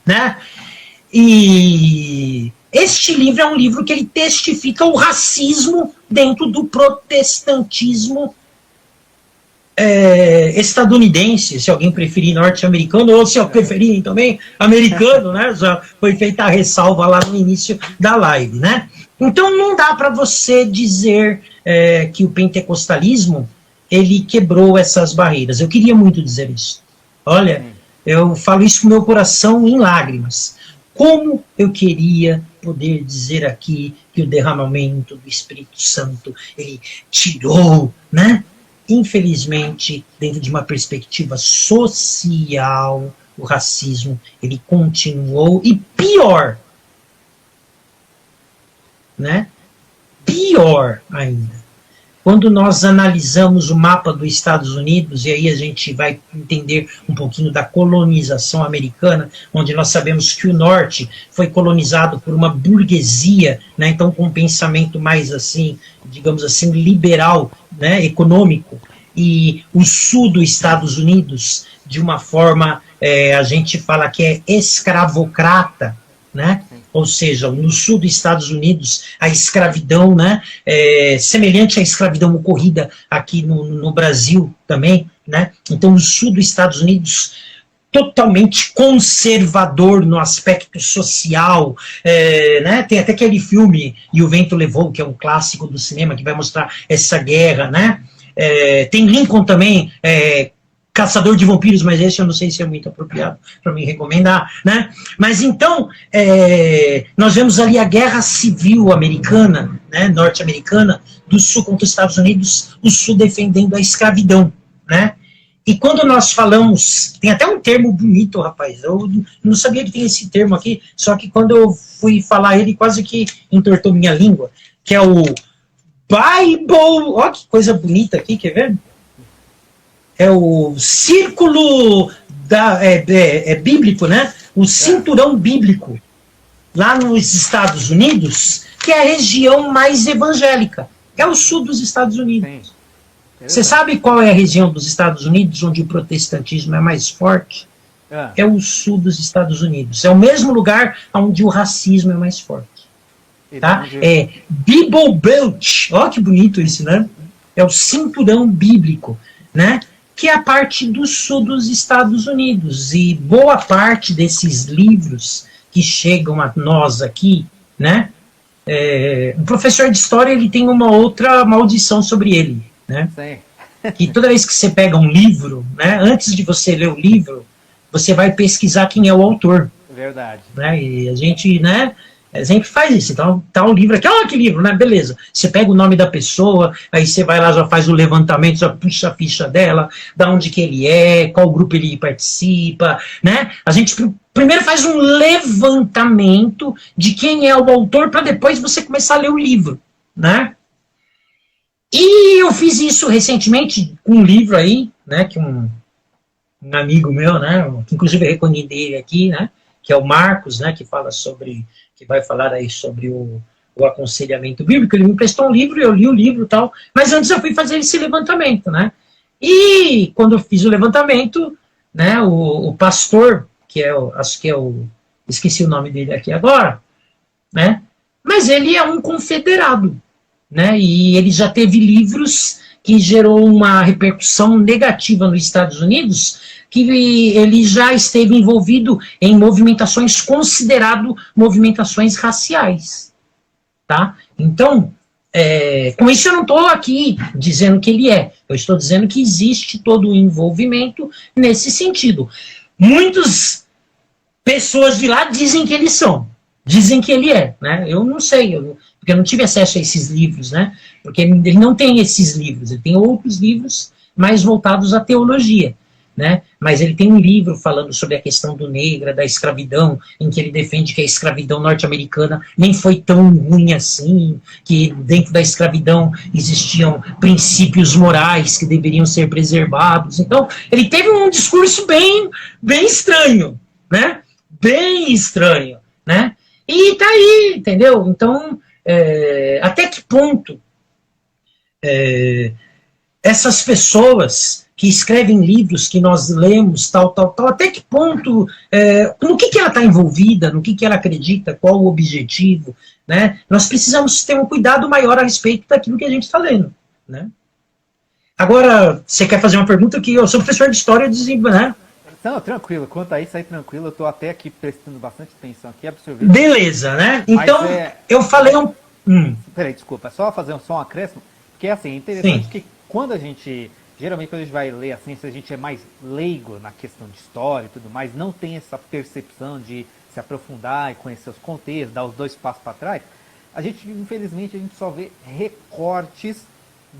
né? E este livro é um livro que ele testifica o racismo dentro do protestantismo estadunidense, se alguém preferir norte-americano, ou se preferirem também americano, né? Já foi feita a ressalva lá no início da live, né? Então não dá para você dizer que o pentecostalismo ele quebrou essas barreiras. Eu queria muito dizer isso. Olha, eu falo isso com meu coração em lágrimas. Como eu queria poder dizer aqui que o derramamento do Espírito Santo ele tirou, né? Infelizmente, dentro de uma perspectiva social, o racismo ele continuou, e pior, né? Pior ainda. Quando nós analisamos o mapa dos Estados Unidos, e aí a gente vai entender um pouquinho da colonização americana, onde nós sabemos que o norte foi colonizado por uma burguesia, né, então com um pensamento mais assim, digamos assim, liberal, né, econômico, e o sul dos Estados Unidos, de uma forma, a gente fala que é escravocrata, né? Ou seja, no sul dos Estados Unidos, a escravidão, né, semelhante à escravidão ocorrida aqui no Brasil também, né? Então, o sul dos Estados Unidos, totalmente conservador no aspecto social, né? Tem até aquele filme E o Vento Levou, que é um clássico do cinema, que vai mostrar essa guerra, né? Tem Lincoln também, Caçador de Vampiros, mas esse eu não sei se é muito apropriado para mim recomendar, né? Mas então, nós vemos ali a guerra civil americana, né, norte-americana, do sul contra os Estados Unidos, o sul defendendo a escravidão, né? E quando nós falamos, tem até um termo bonito, rapaz, eu não sabia que tem esse termo aqui, só que quando eu fui falar ele, quase que entortou minha língua, que é o Bible, ó que coisa bonita aqui, quer ver? É o círculo bíblico, né? O cinturão bíblico, lá nos Estados Unidos, que é a região mais evangélica, que é o sul dos Estados Unidos. Você sabe qual é a região dos Estados Unidos onde o protestantismo é mais forte? É o sul dos Estados Unidos. É o mesmo lugar onde o racismo é mais forte. Tá? É Bible Belt, ó que bonito isso, né? É o cinturão bíblico, né? Que é a parte do sul dos Estados Unidos, e boa parte desses livros que chegam a nós aqui, né, o professor de história ele tem uma outra maldição sobre ele, né, que toda vez que você pega um livro, né, antes de você ler o livro, você vai pesquisar quem é o autor. Verdade. Né, e a gente, né, sempre faz isso. Então, tá o livro aqui, ó, que livro, né? Beleza. Você pega o nome da pessoa, aí você vai lá, já faz o levantamento, já puxa a ficha dela, da onde que ele é, qual grupo ele participa, né? A gente primeiro faz um levantamento de quem é o autor, para depois você começar a ler o livro, né? E eu fiz isso recentemente com um livro aí, né? Que um amigo meu, né? Que inclusive eu recomendei ele aqui, né? Que é o Marcos, né? Que fala sobre... que vai falar aí sobre o aconselhamento bíblico. Ele me emprestou um livro, eu li o livro e tal, mas antes eu fui fazer esse levantamento, né? E quando eu fiz o levantamento, né, o pastor, que é acho que é esqueci o nome dele aqui agora, né? Mas ele é um confederado, né? E ele já teve livros que gerou uma repercussão negativa nos Estados Unidos, que ele já esteve envolvido em movimentações considerado movimentações raciais, tá? Então, com isso eu não estou aqui dizendo que ele é, eu estou dizendo que existe todo o envolvimento nesse sentido. Muitas pessoas de lá dizem que eles são, dizem que ele é, né? Eu não sei, porque eu não tive acesso a esses livros, né? Porque ele não tem esses livros, ele tem outros livros mais voltados à teologia, né? Mas ele tem um livro falando sobre a questão do negro, da escravidão, em que ele defende que a escravidão norte-americana nem foi tão ruim assim, que dentro da escravidão existiam princípios morais que deveriam ser preservados. Então, ele teve um discurso bem estranho, né? Bem estranho, né? E tá aí, entendeu? Então, até que ponto essas pessoas que escrevem livros que nós lemos, tal, até que ponto, no que ela está envolvida, no que ela acredita, qual o objetivo, né? Nós precisamos ter um cuidado maior a respeito daquilo que a gente está lendo, né? Agora, você quer fazer uma pergunta que eu sou professor de história, né? Não, tranquilo, quanto a isso aí, tranquilo, eu tô até aqui prestando bastante atenção aqui, absorvendo. Beleza, né? Então, eu falei Peraí, desculpa, só fazer só um acréscimo, porque assim, é interessante que quando a gente, geralmente quando a gente vai ler assim, se a gente é mais leigo na questão de história e tudo mais, não tem essa percepção de se aprofundar e conhecer os contextos, dar os 2 passos para trás, a gente, infelizmente, a gente só vê recortes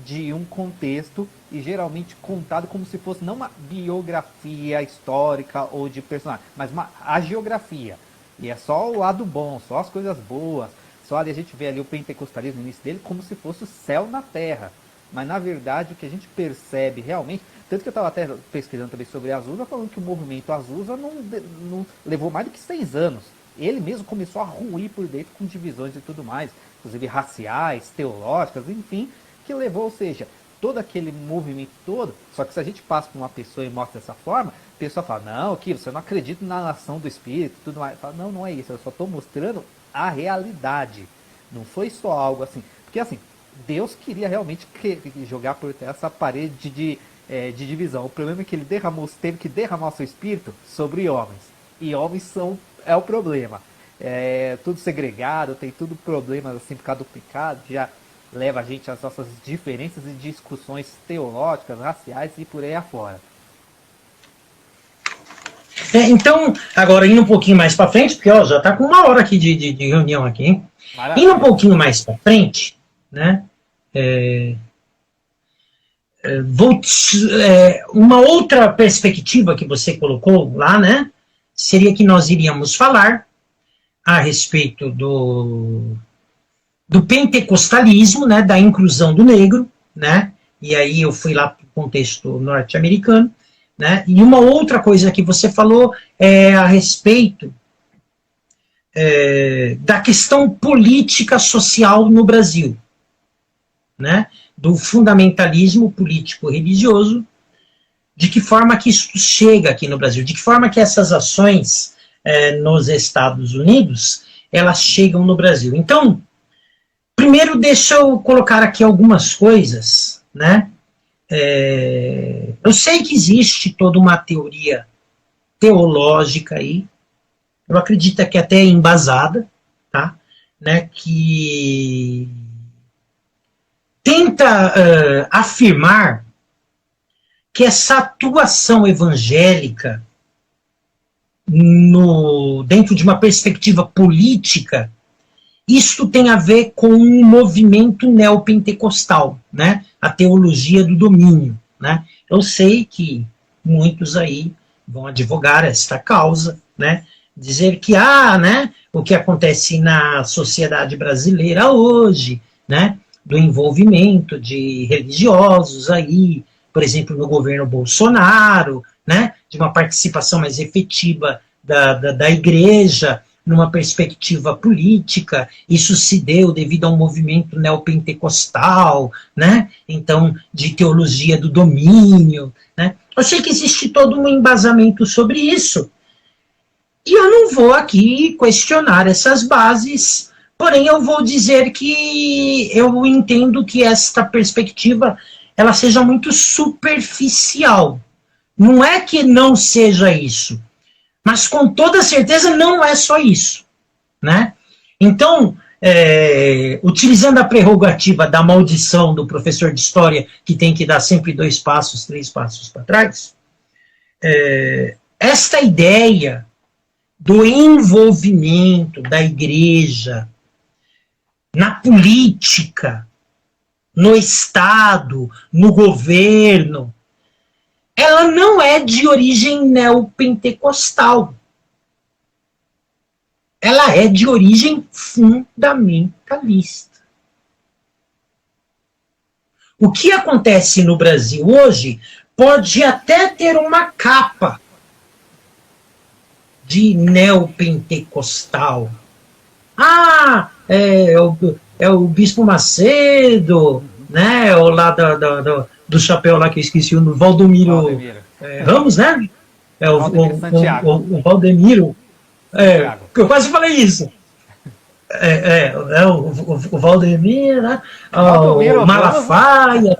de um contexto e geralmente contado como se fosse não uma biografia histórica ou de personagem, mas uma hagiografia. E é só o lado bom, só as coisas boas. Só ali a gente vê ali o pentecostalismo no início dele como se fosse o céu na terra. Mas na verdade o que a gente percebe realmente, tanto que eu estava até pesquisando também sobre Azusa, falando que o movimento Azusa não levou mais do que 6 anos. Ele mesmo começou a ruir por dentro com divisões e tudo mais, inclusive raciais, teológicas, enfim, que levou, ou seja, todo aquele movimento todo, só que se a gente passa por uma pessoa e mostra dessa forma, a pessoa fala, não, que você não acredita na nação do espírito, tudo mais. Fala, não é isso, eu só estou mostrando a realidade. Não foi só algo assim, porque assim, Deus queria realmente jogar por terra essa parede de divisão. O problema é que ele teve que derramar o seu espírito sobre homens, e homens é o problema. Tudo segregado, tem tudo problemas assim por causa do pecado, já leva a gente às nossas diferenças e discussões teológicas, raciais e por aí afora. Então, agora indo um pouquinho mais para frente, porque já está com 1 hora aqui de reunião aqui, hein? Maravilha. Indo um pouquinho mais para frente, né? Uma outra perspectiva que você colocou lá, né? Seria que nós iríamos falar a respeito do pentecostalismo, né, da inclusão do negro, né, e aí eu fui lá para o contexto norte-americano, né, e uma outra coisa que você falou é a respeito da questão política social no Brasil, né, do fundamentalismo político-religioso, de que forma que isso chega aqui no Brasil, de que forma que essas ações nos Estados Unidos, elas chegam no Brasil. Então, primeiro, deixa eu colocar aqui algumas coisas, né? Eu sei que existe toda uma teoria teológica aí, eu acredito que até é embasada, tá? Né? Que tenta afirmar que essa atuação evangélica dentro de uma perspectiva política, isto tem a ver com um movimento neopentecostal, né? A teologia do domínio, né? Eu sei que muitos aí vão advogar esta causa, né? Dizer que, né, o que acontece na sociedade brasileira hoje, né, do envolvimento de religiosos aí, por exemplo, no governo Bolsonaro, né, de uma participação mais efetiva da igreja, numa perspectiva política, isso se deu devido a um movimento neopentecostal, né? Então, de teologia do domínio, né? Eu sei que existe todo um embasamento sobre isso, e eu não vou aqui questionar essas bases, porém eu vou dizer que eu entendo que esta perspectiva, ela seja muito superficial. Não é que não seja isso, mas com toda certeza não é só isso, né? Então, utilizando a prerrogativa da maldição do professor de história, que tem que dar sempre 2 passos, 3 passos para trás, esta ideia do envolvimento da igreja na política, no Estado, no governo, ela não é de origem neopentecostal. Ela é de origem fundamentalista. O que acontece no Brasil hoje pode até ter uma capa de neopentecostal. É o Bispo Macedo, né? O lá do chapéu lá que eu esqueci, o Valdomiro Ramos, né? O Valdemiro. Eu quase falei isso. O Valdemiro, né? O Malafaia.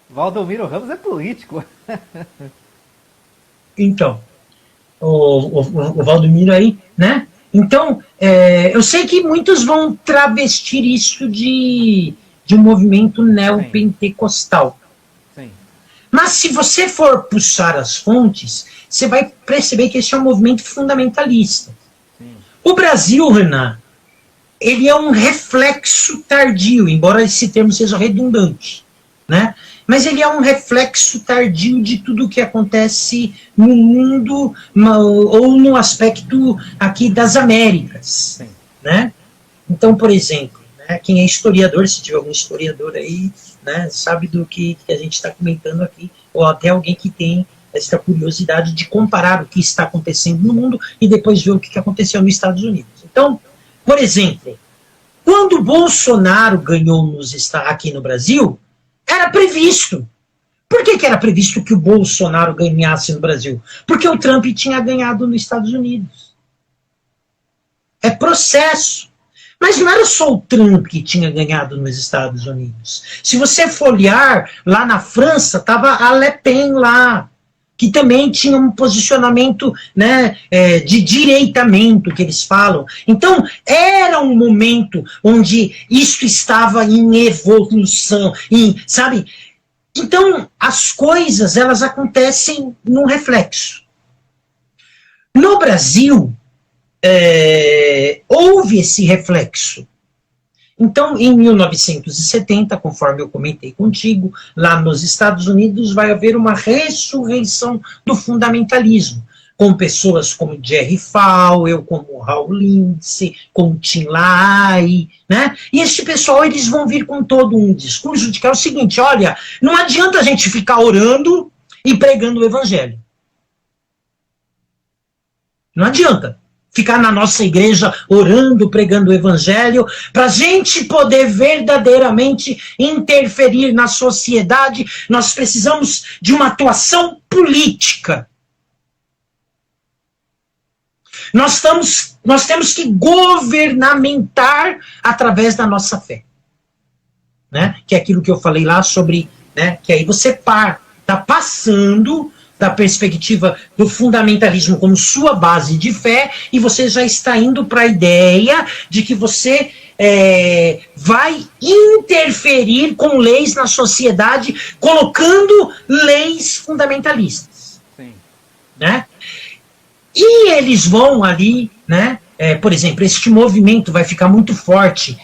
Valdomiro Ramos é político. Então, o Valdemiro aí, né? Então, eu sei que muitos vão travestir isso de um movimento neopentecostal. Sim. Mas se você for puxar as fontes, você vai perceber que esse é um movimento fundamentalista. Sim. O Brasil, Renan, ele é um reflexo tardio, embora esse termo seja redundante, né? Mas ele é um reflexo tardio de tudo o que acontece no mundo, ou no aspecto aqui das Américas. Sim. Né? Então, por exemplo, né, quem é historiador, se tiver algum historiador aí, né, sabe do que a gente está comentando aqui, ou até alguém que tem essa curiosidade de comparar o que está acontecendo no mundo e depois ver o que aconteceu nos Estados Unidos. Então, por exemplo, quando Bolsonaro ganhou aqui no Brasil, era previsto. Por que era previsto que o Bolsonaro ganhasse no Brasil? Porque o Trump tinha ganhado nos Estados Unidos. É processo. Mas não era só o Trump que tinha ganhado nos Estados Unidos. Se você folhear, lá na França, estava a Le Pen lá, que também tinha um posicionamento, né, de direitamento, que eles falam. Então, era um momento onde isso estava em evolução, sabe? Então, as coisas, elas acontecem num reflexo. No Brasil, houve esse reflexo. Então, em 1970, conforme eu comentei contigo, lá nos Estados Unidos vai haver uma ressurreição do fundamentalismo, com pessoas como Jerry Falwell, como Raul Lindsay, como Tim LaHaye, né? E esse pessoal, eles vão vir com todo um discurso de que é o seguinte, olha, não adianta a gente ficar orando e pregando o evangelho. Não adianta ficar na nossa igreja orando, pregando o evangelho, para a gente poder verdadeiramente interferir na sociedade, nós precisamos de uma atuação política. Nós temos que governamentar através da nossa fé. Né? Que é aquilo que eu falei lá sobre, né, que aí você está passando da perspectiva do fundamentalismo como sua base de fé, e você já está indo para a ideia de que você vai interferir com leis na sociedade, colocando leis fundamentalistas. Sim. Né? E eles vão ali, né, por exemplo, este movimento vai ficar muito forte,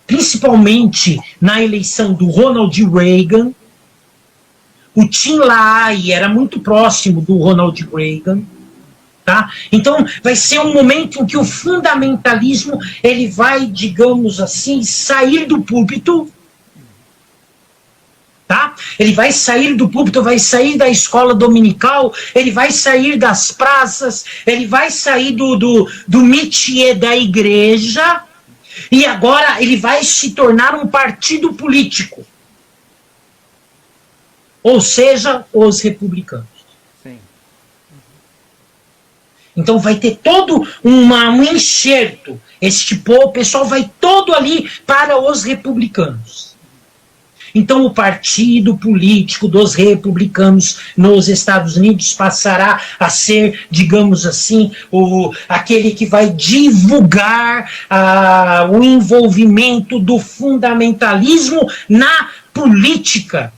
principalmente na eleição do Ronald Reagan. O Tim LaHaye era muito próximo do Ronald Reagan, tá? Então, vai ser um momento em que o fundamentalismo, ele vai, digamos assim, sair do púlpito, tá? Ele vai sair do púlpito, vai sair da escola dominical, ele vai sair das praças, ele vai sair do métier da igreja, e agora ele vai se tornar um partido político. Ou seja, os republicanos. Sim. Então vai ter todo um enxerto. O pessoal vai todo ali para os republicanos. Então, o partido político dos republicanos nos Estados Unidos passará a ser, digamos assim, aquele que vai divulgar o envolvimento do fundamentalismo na política.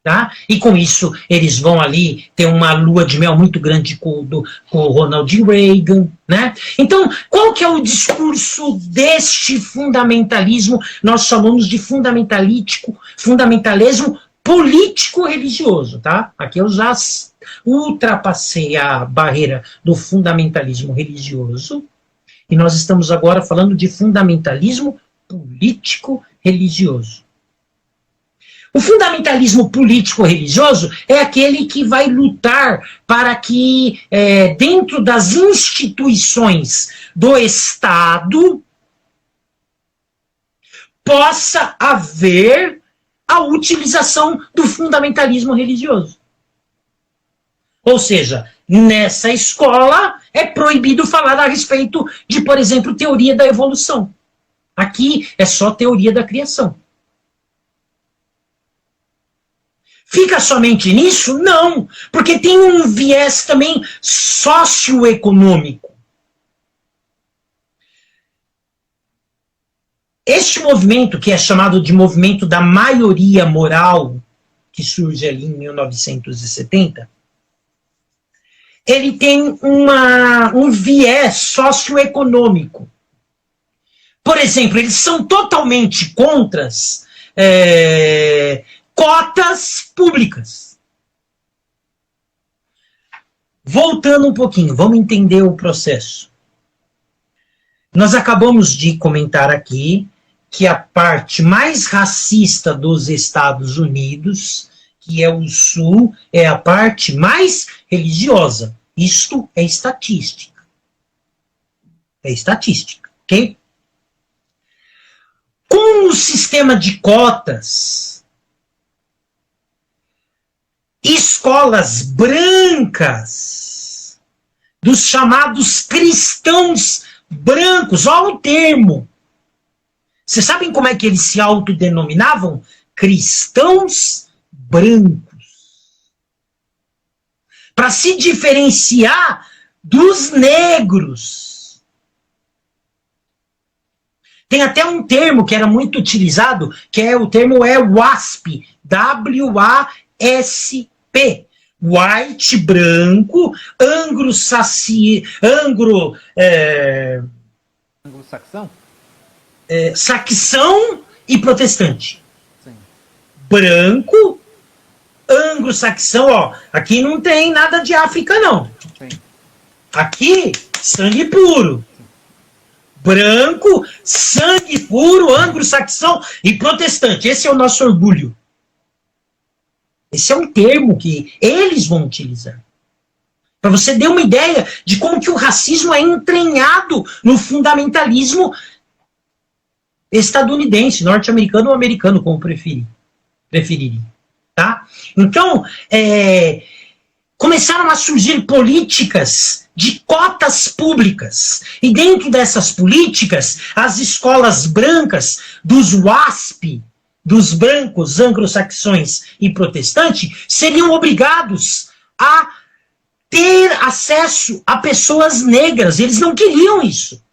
Tá? E com isso, eles vão ali ter uma lua de mel muito grande com o Ronald Reagan. Né? Então, qual que é o discurso deste fundamentalismo? Nós chamamos de fundamentalismo político-religioso. Tá? Aqui eu já ultrapassei a barreira do fundamentalismo religioso e nós estamos agora falando de fundamentalismo político-religioso. O fundamentalismo político-religioso é aquele que vai lutar para que, dentro das instituições do Estado, possa haver a utilização do fundamentalismo religioso. Ou seja, nessa escola é proibido falar a respeito de, por exemplo, teoria da evolução. Aqui é só teoria da criação. Fica somente nisso? Não, porque tem um viés também socioeconômico. Este movimento, que é chamado de movimento da maioria moral, que surge ali em 1970, ele tem um viés socioeconômico. Por exemplo, eles são totalmente contra cotas públicas. Voltando um pouquinho, vamos entender o processo. Nós acabamos de comentar aqui que a parte mais racista dos Estados Unidos, que é o Sul, é a parte mais religiosa. Isto é estatística. É estatística, ok? Com o sistema de cotas, escolas brancas, dos chamados cristãos brancos, olha o termo. Vocês sabem como é que eles se autodenominavam? Cristãos brancos. Para se diferenciar dos negros. Tem até um termo que era muito utilizado, que é o termo WASP, W-A-S-P. White, branco, anglo-saxão? Saxão e protestante. Sim. Branco, anglo-saxão, ó. Aqui não tem nada de África, não. Sim. Aqui, sangue puro. Branco, sangue puro, anglo-saxão e protestante. Esse é o nosso orgulho. Esse é um termo que eles vão utilizar. Para você ter uma ideia de como que o racismo é entranhado no fundamentalismo estadunidense, norte-americano ou americano, como preferirem. Tá? Então, começaram a surgir políticas de cotas públicas. E dentro dessas políticas, as escolas brancas dos WASP, dos brancos, anglo-saxões e protestantes, seriam obrigados a ter acesso a pessoas negras. Eles não queriam isso.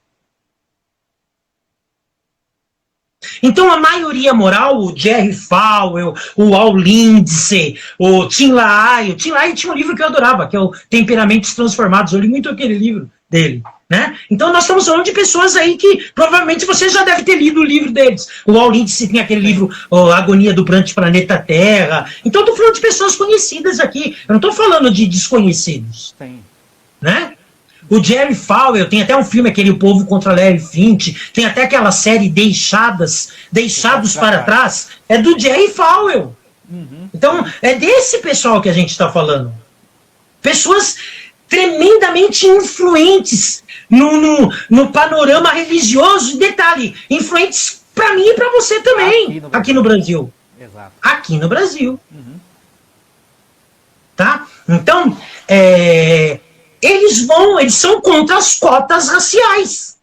Então, a maioria moral, o Jerry Falwell, o Al Lindsay, o Tim LaHaye. O Tim LaHaye tinha um livro que eu adorava, que é o Temperamentos Transformados. Eu li muito aquele livro dele. Né? Então, nós estamos falando de pessoas aí que provavelmente você já deve ter lido o livro deles. O Al Lindsay tem aquele livro, Agonia do Pranto Planeta Terra. Então, eu estou falando de pessoas conhecidas aqui. Eu não estou falando de desconhecidos. Sim. Né? O Jerry Falwell, tem até um filme, aquele O Povo contra Larry Flynt, tem até aquela série Deixados para Trás, é do Jerry Falwell. Uhum. Então, é desse pessoal que a gente está falando. Pessoas tremendamente influentes no panorama religioso, detalhe, influentes para mim e para você também, aqui no Brasil. Exato. Aqui no Brasil. Uhum. Tá? Então, eles são contra as cotas raciais.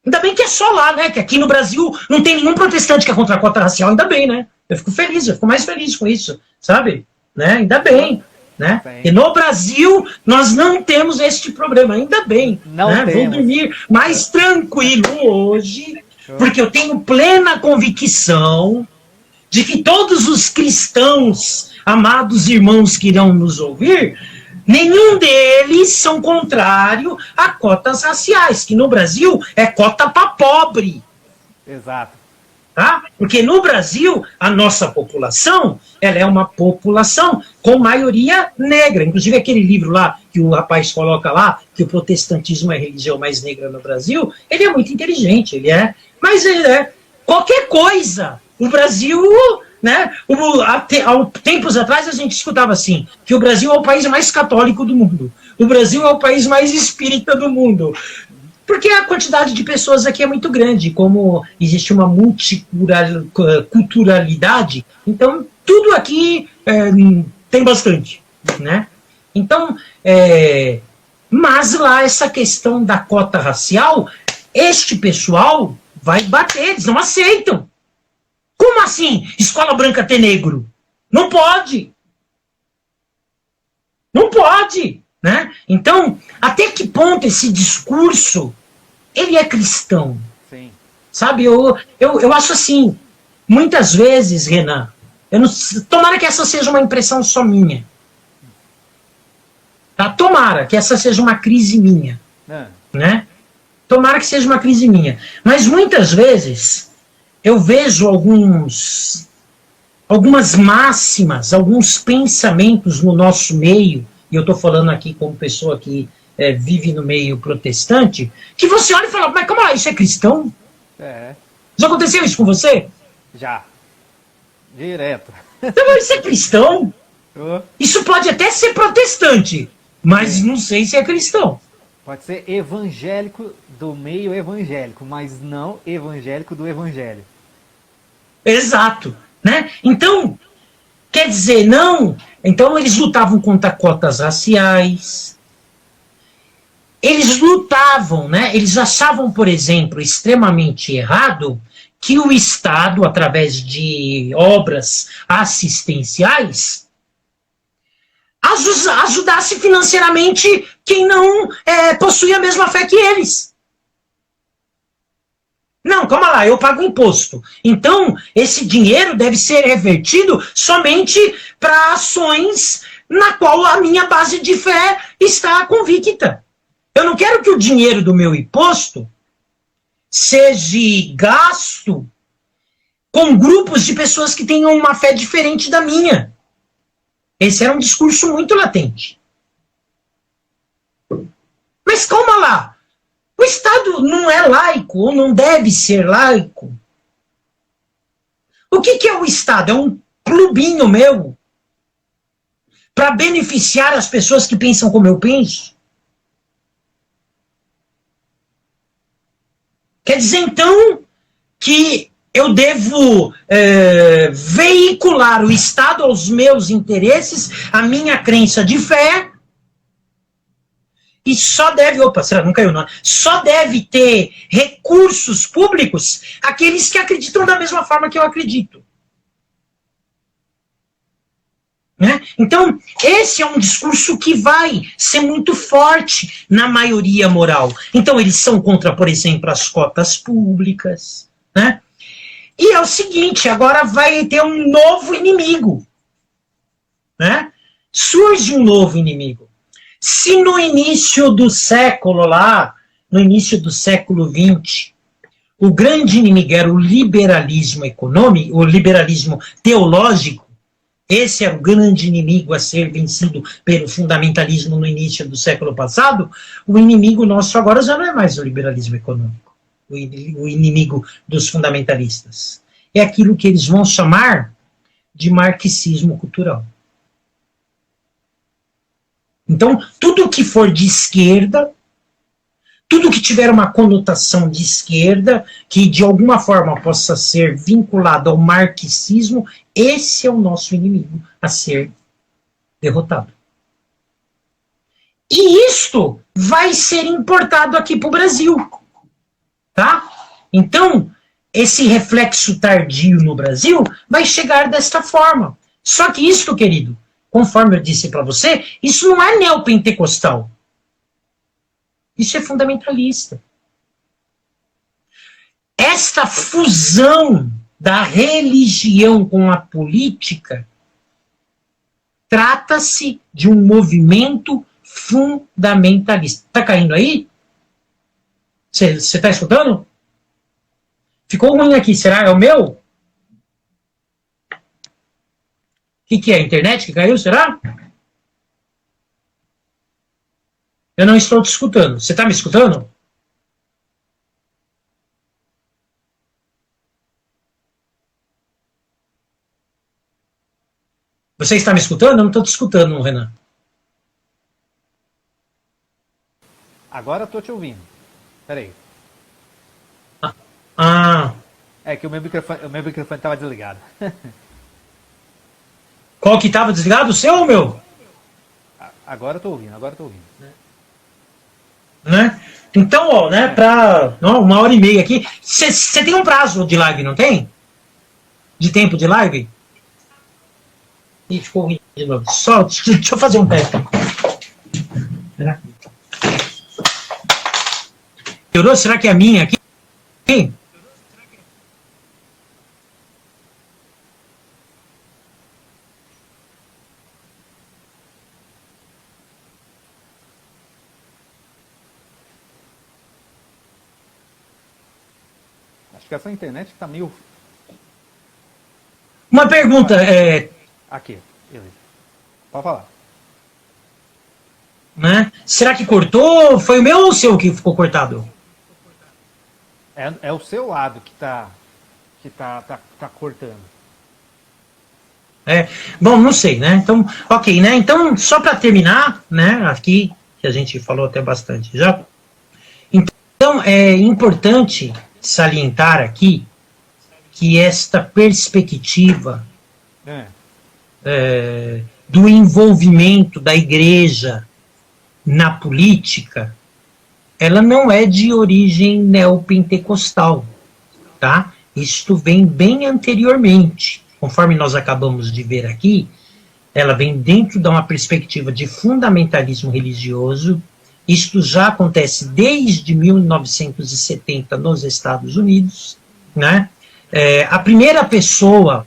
Ainda bem que é só lá, né? Que aqui no Brasil não tem nenhum protestante que é contra a cota racial, ainda bem, né? Eu fico feliz, eu fico mais feliz com isso, sabe? Né? Ainda bem. Né? E no Brasil nós não temos este problema, ainda bem. Não né? temos. Vou dormir mais tranquilo hoje, porque eu tenho plena convicção de que todos os cristãos, amados irmãos que irão nos ouvir, nenhum deles são contrário a cotas raciais, que no Brasil é cota para pobre. Exato. Tá? Porque no Brasil, a nossa população, ela é uma população com maioria negra. Inclusive aquele livro lá, que o rapaz coloca lá, que o protestantismo é a religião mais negra no Brasil, ele é muito inteligente, mas ele é qualquer coisa. O Brasil, né, há tempos atrás a gente escutava assim, que o Brasil é o país mais católico do mundo. O Brasil é o país mais espírita do mundo. Porque a quantidade de pessoas aqui é muito grande, como existe uma multiculturalidade, então tudo aqui tem bastante, né? Então, mas lá essa questão da cota racial, este pessoal vai bater, eles não aceitam. Como assim, escola branca ter negro? Não pode. Não pode. Né? Então, até que ponto esse discurso ele é cristão? Sim. Sabe, eu acho assim, muitas vezes, Renan, tomara que essa seja uma impressão só minha. Tá? Tomara que essa seja uma crise minha. Né? Tomara que seja uma crise minha. Mas muitas vezes eu vejo algumas máximas, alguns pensamentos no nosso meio, e eu estou falando aqui como pessoa que vive no meio protestante, que você olha e fala, mas calma lá, isso é cristão? Já aconteceu isso com você? Já. Direto. Então, isso é cristão? Isso pode até ser protestante, mas não sei se é cristão. Pode ser evangélico do meio evangélico, mas não evangélico do evangelho. Exato. Né? Então, quer dizer, não... Então eles lutavam contra cotas raciais. Eles lutavam, né? Eles achavam, por exemplo, extremamente errado que o Estado, através de obras assistenciais, ajudasse financeiramente quem não possui a mesma fé que eles. Não, calma lá, eu pago imposto. Então, esse dinheiro deve ser revertido somente para ações na qual a minha base de fé está convicta. Eu não quero que o dinheiro do meu imposto seja gasto com grupos de pessoas que tenham uma fé diferente da minha. Esse era um discurso muito latente. Mas calma lá. O Estado não é laico, ou não deve ser laico. O que é o Estado? É um clubinho meu para beneficiar as pessoas que pensam como eu penso? Quer dizer, então, que eu devo veicular o Estado aos meus interesses, a minha crença de fé, e só deve, não caiu não, só deve ter recursos públicos aqueles que acreditam da mesma forma que eu acredito. Né? Então, esse é um discurso que vai ser muito forte na maioria moral. Então, eles são contra, por exemplo, as cotas públicas. Né? E é o seguinte, agora vai ter um novo inimigo. Né? Surge um novo inimigo. Se no início do século lá, no início do século XX, o grande inimigo era o liberalismo econômico, o liberalismo teológico, esse era o grande inimigo a ser vencido pelo fundamentalismo no início do século passado, o inimigo nosso agora já não é mais o liberalismo econômico, o inimigo dos fundamentalistas. É aquilo que eles vão chamar de marxismo cultural. Então, tudo que for de esquerda, tudo que tiver uma conotação de esquerda, que de alguma forma possa ser vinculado ao marxismo, esse é o nosso inimigo a ser derrotado. E isto vai ser importado aqui para o Brasil. Tá? Então, esse reflexo tardio no Brasil vai chegar desta forma. Só que isso, querido, conforme eu disse para você, isso não é neopentecostal. Isso é fundamentalista. Esta fusão da religião com a política trata-se de um movimento fundamentalista. Tá caindo aí? Você está escutando? Ficou ruim aqui, será? É o meu? O que é? A internet que caiu, será? Eu não estou te escutando. Você está me escutando? Você está me escutando? Eu não estou te escutando, Renan. Agora eu tô te ouvindo. Peraí. É que o meu microfone estava desligado. Qual que estava desligado? O seu ou o meu? Agora eu tô ouvindo. Né? Então, ó, né, para 1h30 aqui. Você tem um prazo de live, não tem? De tempo de live? Ih, ficou ruim de novo. Só, deixa eu fazer um teste. Piorou? Será que é a minha aqui? Acho que essa internet tá meio... Uma pergunta, Aqui, beleza. Pode falar. né? Será que cortou? Foi o meu ou o seu que ficou cortado? É o seu lado que tá cortando. Bom, não sei, né? Então, ok, né? Então, só para terminar, né? Aqui, que a gente falou até bastante já. Então, é importante salientar aqui que esta perspectiva do envolvimento da igreja na política, ela não é de origem neopentecostal, tá? Isto vem bem anteriormente. Conforme nós acabamos de ver aqui, ela vem dentro de uma perspectiva de fundamentalismo religioso. Isto já acontece desde 1970 nos Estados Unidos, né? A primeira pessoa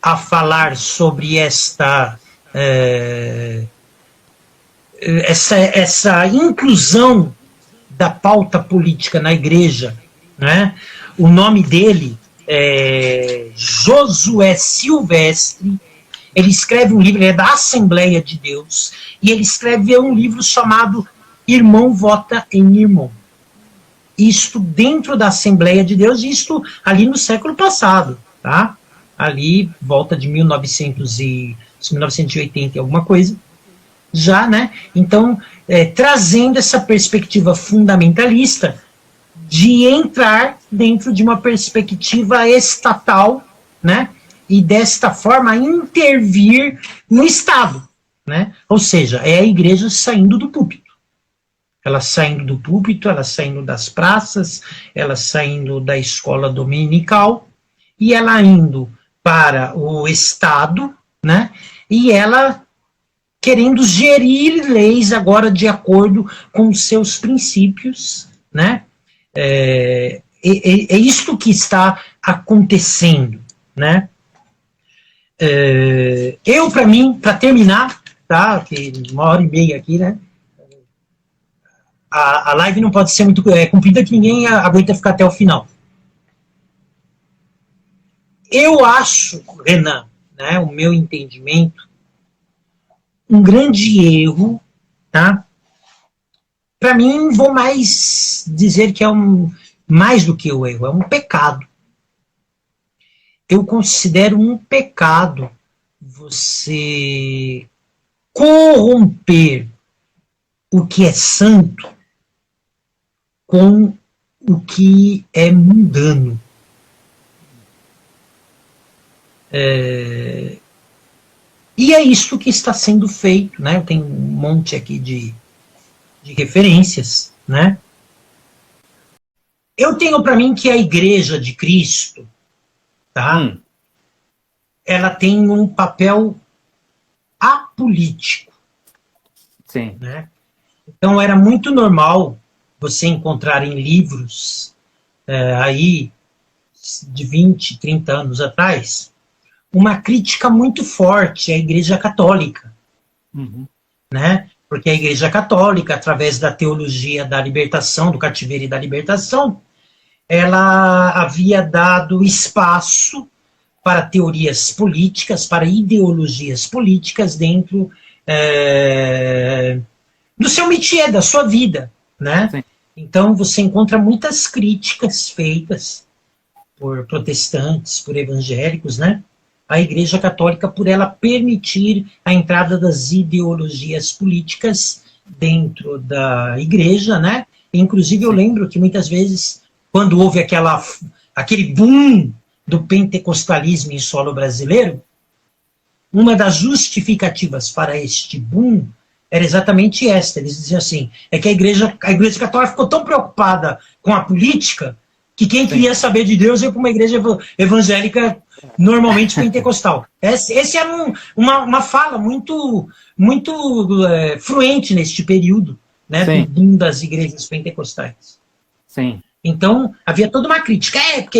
a falar sobre essa inclusão da pauta política na igreja, né? O nome dele é Josué Silvestre. Ele escreve um livro, ele é da Assembleia de Deus, e ele escreve um livro chamado Irmão Vota em Irmão. Isto dentro da Assembleia de Deus, isto ali no século passado, tá? Ali, volta de 1980 e alguma coisa, já, né? Então, trazendo essa perspectiva fundamentalista de entrar dentro de uma perspectiva estatal, né? E desta forma intervir no Estado, né? Ou seja, é a igreja saindo do púlpito. Ela saindo do púlpito, ela saindo das praças, ela saindo da escola dominical, e ela indo para o Estado, né? E ela querendo gerir leis agora de acordo com os seus princípios, né? É isto que está acontecendo, né? Eu, para mim, para terminar, tá? Que 1h30 aqui, né? A live não pode ser muito comprida, que ninguém aguenta ficar até o final. Eu acho, Renan, né, o meu entendimento, um grande erro, tá? Para mim, vou mais dizer que é mais do que o erro, é um pecado. Eu considero um pecado você corromper o que é santo com o que é mundano. E é isso que está sendo feito, né? Eu tenho um monte aqui de referências, né? Eu tenho para mim que a Igreja de Cristo, tá? Ela tem um papel apolítico. Sim. Né? Então era muito normal você encontrar em livros aí de 20, 30 anos atrás, uma crítica muito forte à Igreja Católica. Né? Porque a Igreja Católica, através da teologia da libertação, do cativeiro e da libertação, ela havia dado espaço para teorias políticas, para ideologias políticas dentro do seu métier, da sua vida. Né? Sim. Então você encontra muitas críticas feitas por protestantes, por evangélicos, né? A Igreja Católica, por ela permitir a entrada das ideologias políticas dentro da Igreja, né? Inclusive eu lembro que muitas vezes, quando houve aquele boom do pentecostalismo em solo brasileiro, uma das justificativas para este boom era exatamente esta. Eles diziam assim, é que a Igreja Católica ficou tão preocupada com a política que quem queria saber de Deus ia para uma igreja evangélica normalmente pentecostal. Essa é uma fala muito fluente neste período, né, do boom das igrejas pentecostais. Sim. Então, havia toda uma crítica. Porque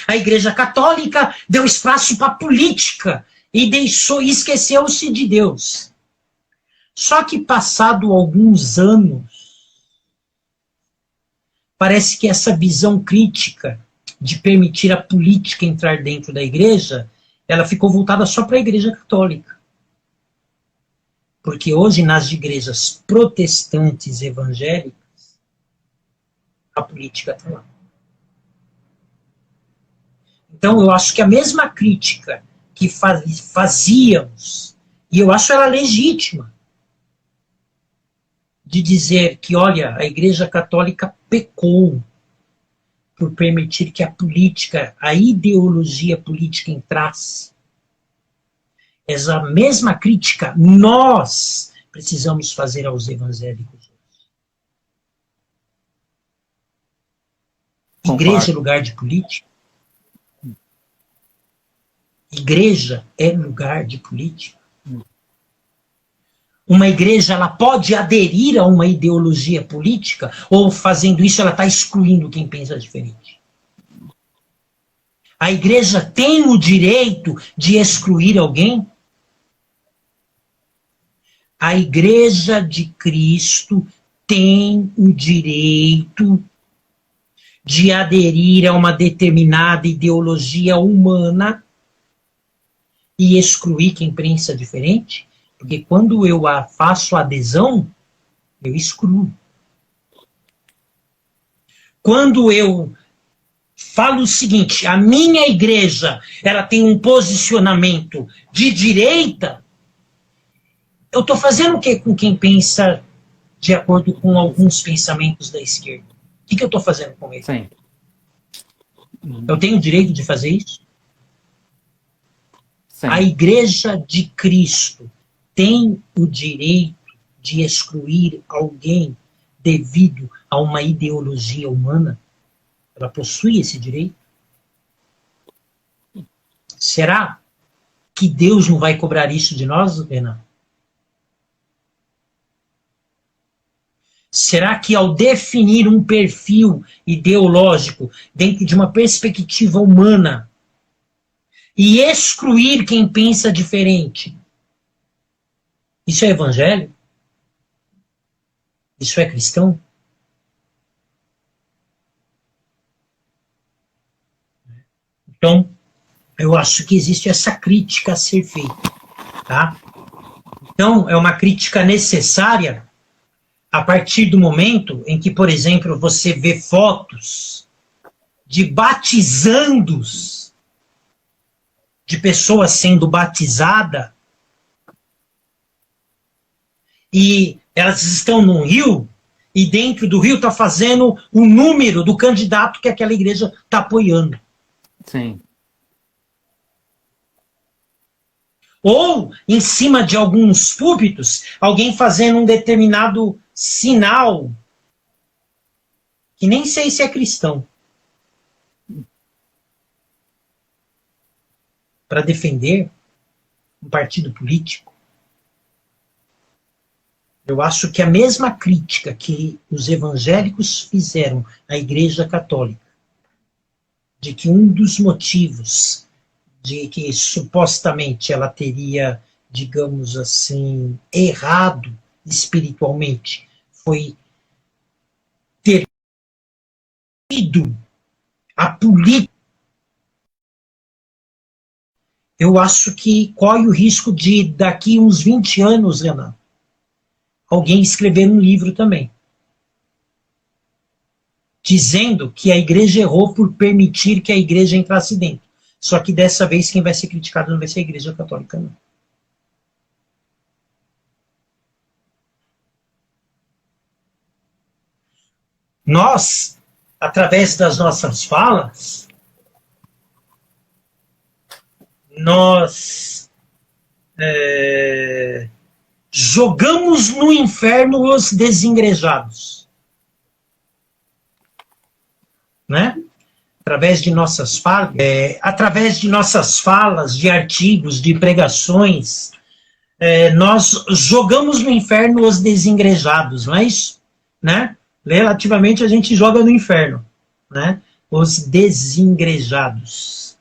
a Igreja Católica deu espaço para a política e esqueceu-se de Deus. Só que, passado alguns anos, parece que essa visão crítica de permitir a política entrar dentro da igreja, ela ficou voltada só para a Igreja Católica. Porque hoje, nas igrejas protestantes evangélicas, a política está lá. Então, eu acho que a mesma crítica que fazíamos, e eu acho ela legítima, de dizer que, olha, a Igreja Católica pecou por permitir que a política, a ideologia política entrasse. Essa mesma crítica nós precisamos fazer aos evangélicos. Igreja é lugar de política? Igreja é lugar de política? Uma igreja, ela pode aderir a uma ideologia política, ou fazendo isso ela está excluindo quem pensa diferente? A igreja tem o direito de excluir alguém? A Igreja de Cristo tem o direito de aderir a uma determinada ideologia humana e excluir quem pensa diferente? Porque quando eu faço adesão, eu excluo. Quando eu falo o seguinte, a minha igreja, ela tem um posicionamento de direita, eu estou fazendo o quê com quem pensa de acordo com alguns pensamentos da esquerda? O que eu estou fazendo com ele? Sim. Eu tenho o direito de fazer isso? Sim. A Igreja de Cristo tem o direito de excluir alguém devido a uma ideologia humana? Ela possui esse direito? Será que Deus não vai cobrar isso de nós, Renan? Será que ao definir um perfil ideológico dentro de uma perspectiva humana e excluir quem pensa diferente, isso é evangelho? Isso é cristão? Então, eu acho que existe essa crítica a ser feita, tá? Então, é uma crítica necessária a partir do momento em que, por exemplo, você vê fotos de batizandos, de pessoas sendo batizadas, e elas estão num rio, e dentro do rio está fazendo o número do candidato que aquela igreja está apoiando. Sim. Ou, em cima de alguns púlpitos, alguém fazendo um determinado sinal que nem sei se é cristão, para defender um partido político. Eu acho que a mesma crítica que os evangélicos fizeram à Igreja Católica, de que um dos motivos de que supostamente ela teria, digamos assim, errado espiritualmente, foi ter ido a política. Eu acho que corre o risco de, daqui uns 20 anos, Renan, alguém escrever um livro também, dizendo que a igreja errou por permitir que a igreja entrasse dentro. Só que dessa vez quem vai ser criticado não vai ser a Igreja Católica, não. Nós, através das nossas falas, nós jogamos no inferno os desengrejados. Né? Através de nossas falas, de artigos, de pregações, nós jogamos no inferno os desengrejados, não é isso? Né? Relativamente a gente joga no inferno, né? Os desengrejados.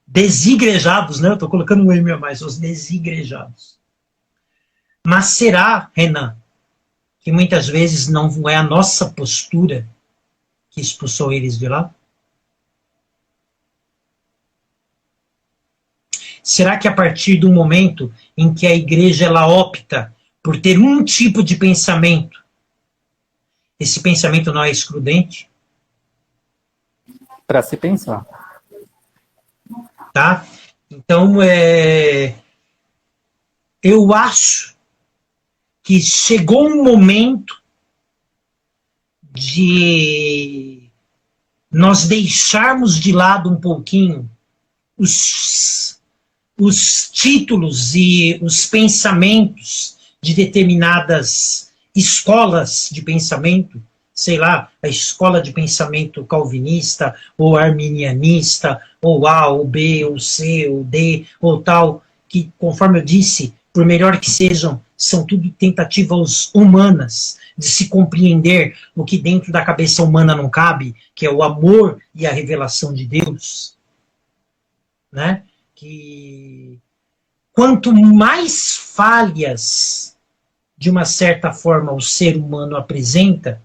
Desigrejados, né? Eu estou colocando um M a mais, os desigrejados. Mas será, Renan, que muitas vezes não é a nossa postura que expulsou eles de lá? Será que a partir do momento em que a igreja ela opta por ter um tipo de pensamento, esse pensamento não é excludente? Para se pensar. Tá? Então, eu acho que chegou um momento de nós deixarmos de lado um pouquinho os títulos e os pensamentos de determinadas escolas de pensamento, sei lá, a escola de pensamento calvinista, ou arminianista, ou A, ou B, ou C, ou D, ou tal, que, conforme eu disse, por melhor que sejam, são tudo tentativas humanas de se compreender o que dentro da cabeça humana não cabe, que é o amor e a revelação de Deus, né? Que quanto mais falhas, de uma certa forma, o ser humano apresenta,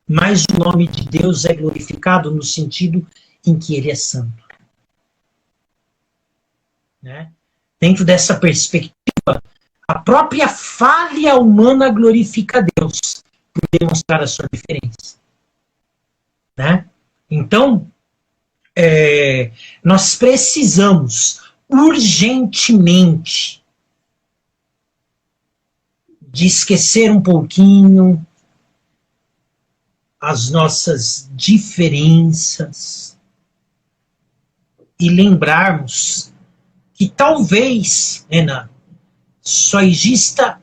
mais o nome de Deus é glorificado no sentido em que ele é santo. Né? Dentro dessa perspectiva, a própria falha humana glorifica a Deus por demonstrar a sua diferença. Né? Então, nós precisamos urgentemente de esquecer um pouquinho as nossas diferenças e lembrarmos que talvez, Renan, só exista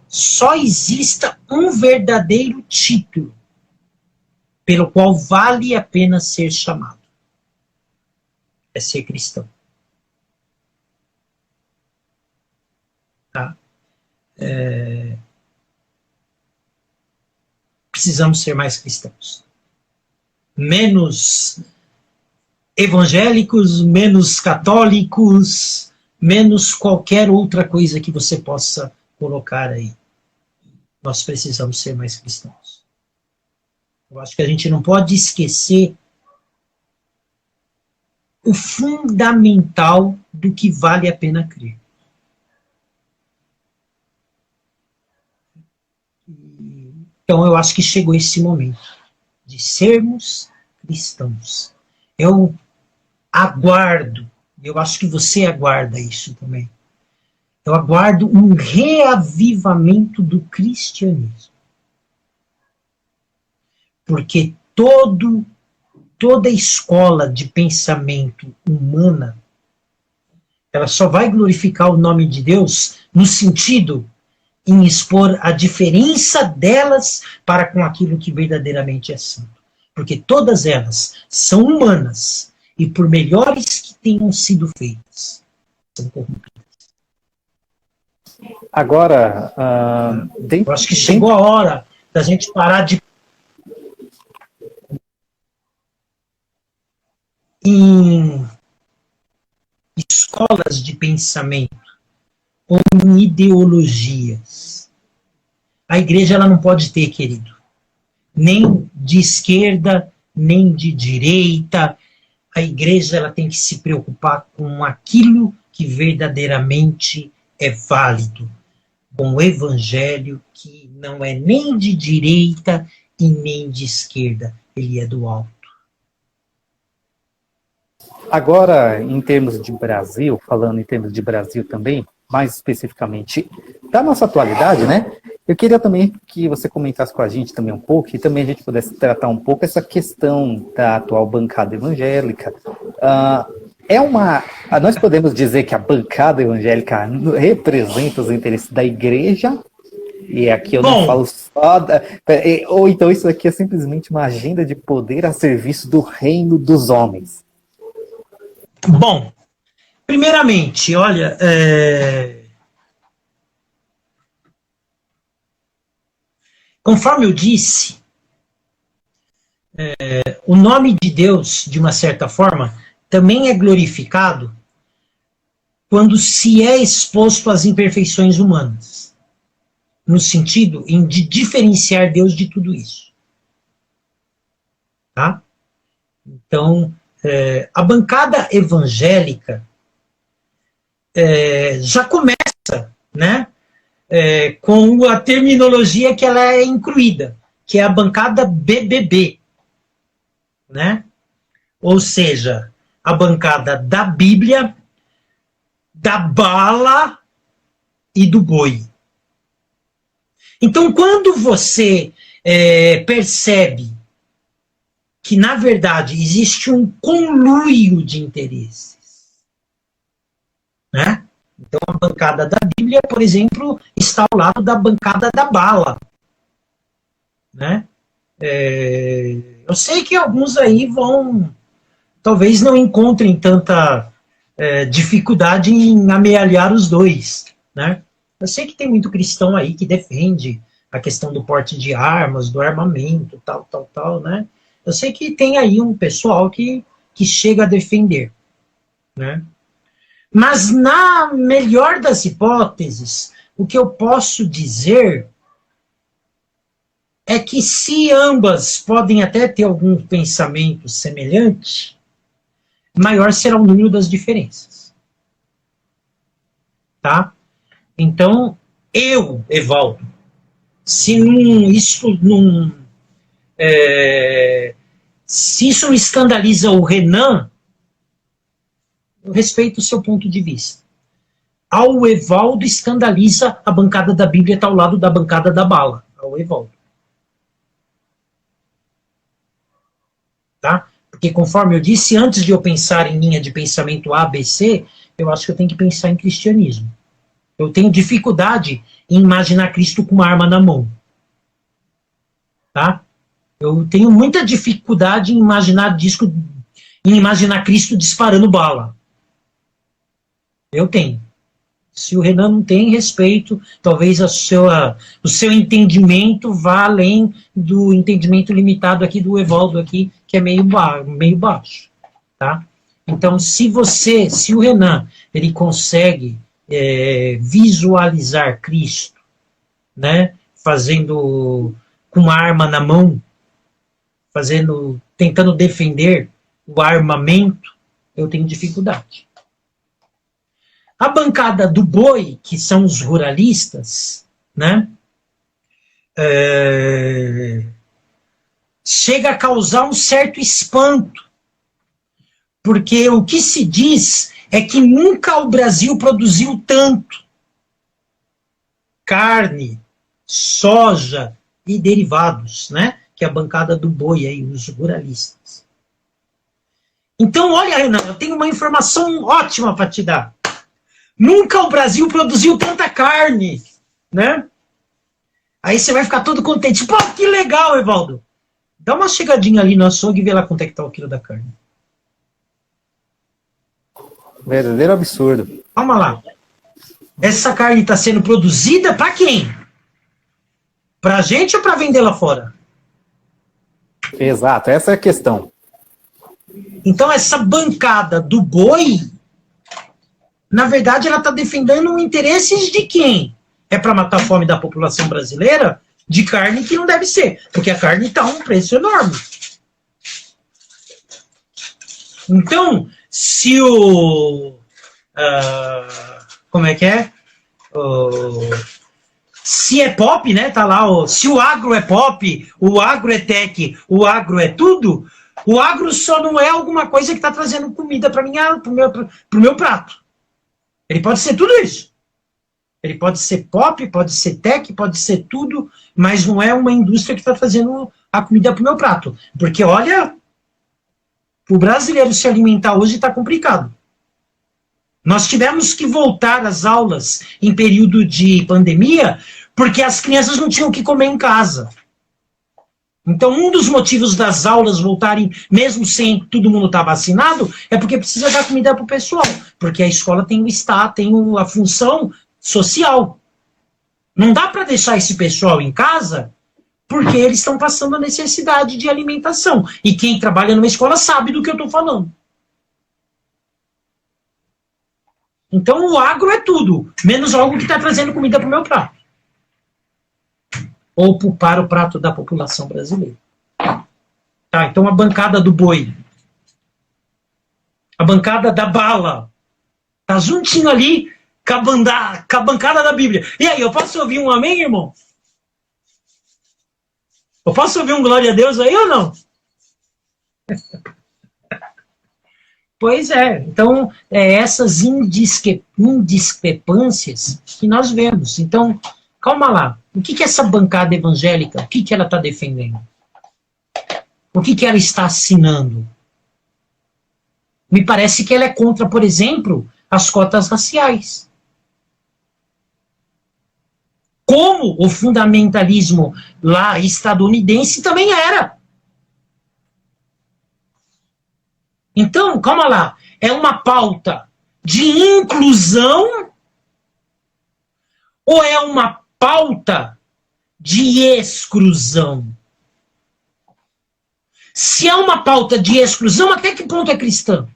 um verdadeiro título pelo qual vale a pena ser chamado. É ser cristão. Tá? Precisamos ser mais cristãos. Menos evangélicos, menos católicos, menos qualquer outra coisa que você possa colocar aí. Nós precisamos ser mais cristãos. Eu acho que a gente não pode esquecer o fundamental do que vale a pena crer. Então, eu acho que chegou esse momento de sermos cristãos. Eu aguardo, eu acho que você aguarda isso também. Eu aguardo um reavivamento do cristianismo. Porque toda escola de pensamento humana, ela só vai glorificar o nome de Deus no sentido em expor a diferença delas para com aquilo que verdadeiramente é santo. porque todas elas são humanas, e por melhores que tenham sido feitas, são corrompidas. Agora, eu acho que chegou a hora da gente parar de em escolas de pensamento ou em ideologias. A igreja ela não pode ter, querido, nem de esquerda, nem de direita. A igreja ela tem que se preocupar com aquilo que verdadeiramente é válido, com o evangelho que não é nem de direita e nem de esquerda, ele é do alto. agora, em termos de Brasil, falando em termos de Brasil também, mais especificamente da nossa atualidade, né? Eu queria também que você comentasse com a gente também um pouco, e também a gente pudesse tratar um pouco essa questão da atual bancada evangélica. Nós podemos dizer que a bancada evangélica representa os interesses da igreja, e aqui eu não falo só ou então isso aqui é simplesmente uma agenda de poder a serviço do reino dos homens. Bom, primeiramente, olha, conforme eu disse, o nome de Deus, de uma certa forma, também é glorificado quando se é exposto às imperfeições humanas, no sentido de diferenciar Deus de tudo isso. Tá? Então, a bancada evangélica já começa, né, com a terminologia que ela é incluída, que é a bancada BBB, né? Ou seja, a bancada da Bíblia, da bala e do boi. Então, quando você percebe que, na verdade, existe um conluio de interesses, né? Então, a bancada da Bíblia, por exemplo, está ao lado da bancada da bala, né? Eu sei que alguns aí talvez não encontrem tanta dificuldade em amealhar os dois, né? Eu sei que tem muito cristão aí que defende a questão do porte de armas, do armamento, tal, né? Eu sei que tem aí um pessoal que chega a defender, né? Mas, na melhor das hipóteses, o que eu posso dizer é que se ambas podem até ter algum pensamento semelhante, maior será o número das diferenças. Tá? Então, Evaldo, se isso não escandaliza o Renan, eu respeito o seu ponto de vista. Ao Evaldo escandaliza a bancada da Bíblia está ao lado da bancada da bala. Ao Evaldo. Tá? Porque, conforme eu disse, antes de eu pensar em linha de pensamento A, B, C, eu acho que eu tenho que pensar em cristianismo. Eu tenho dificuldade em imaginar Cristo com uma arma na mão. Tá? Eu tenho muita dificuldade em imaginar Cristo disparando bala. Eu tenho. Se o Renan não tem respeito, talvez o seu entendimento vá além do entendimento limitado aqui do Evaldo, aqui, que é meio baixo. Tá? Então, se o Renan ele consegue visualizar Cristo, né, fazendo com uma arma na mão, tentando defender o armamento, eu tenho dificuldade. A bancada do boi, que são os ruralistas, né, chega a causar um certo espanto, porque o que se diz é que nunca o Brasil produziu tanto carne, soja e derivados, né, que é a bancada do boi, aí, os ruralistas. Então, olha, Renan, eu tenho uma informação ótima para te dar. Nunca o Brasil produziu tanta carne, né? Aí você vai ficar todo contente. Pô, que legal, Evaldo. Dá uma chegadinha ali no açougue e vê lá quanto é que tá o quilo da carne. Verdadeiro absurdo. Calma lá. Essa carne está sendo produzida para quem? Pra gente ou para vender lá fora? Exato, essa é a questão. Então essa bancada do boi, na verdade, ela está defendendo interesses de quem? É para matar a fome da população brasileira? De carne que não deve ser, porque a carne está a um preço enorme. Então, se o... como é que é? Se é pop, né? Tá lá, se o agro é pop, o agro é tech, o agro é tudo, o agro só não é alguma coisa que está trazendo comida para pro meu prato. Ele pode ser tudo isso. Ele pode ser pop, pode ser tech, pode ser tudo, mas não é uma indústria que está trazendo a comida pro meu prato. Porque, olha, o brasileiro se alimentar hoje está complicado. Nós tivemos que voltar às aulas em período de pandemia, porque as crianças não tinham o que comer em casa. Então, um dos motivos das aulas voltarem, mesmo sem todo mundo estar vacinado, é porque precisa dar comida para o pessoal. Porque a escola tem a função social. Não dá para deixar esse pessoal em casa, porque eles estão passando a necessidade de alimentação. E quem trabalha numa escola sabe do que eu estou falando. Então o agro é tudo, menos algo que está trazendo comida para o meu prato. Ou para o prato da população brasileira. Tá, então a bancada do boi. A bancada da bala. Tá juntinho ali com a bancada da Bíblia. E aí, eu posso ouvir um amém, irmão? Eu posso ouvir um glória a Deus aí ou não? Pois é, então, essas indiscrepâncias que nós vemos. Então, calma lá, o que essa bancada evangélica, o que ela está defendendo? O que ela está assinando? Me parece que ela é contra, por exemplo, as cotas raciais. Como o fundamentalismo lá estadunidense também era. Então, calma lá, é uma pauta de inclusão ou é uma pauta de exclusão? Se é uma pauta de exclusão, até que ponto é cristã?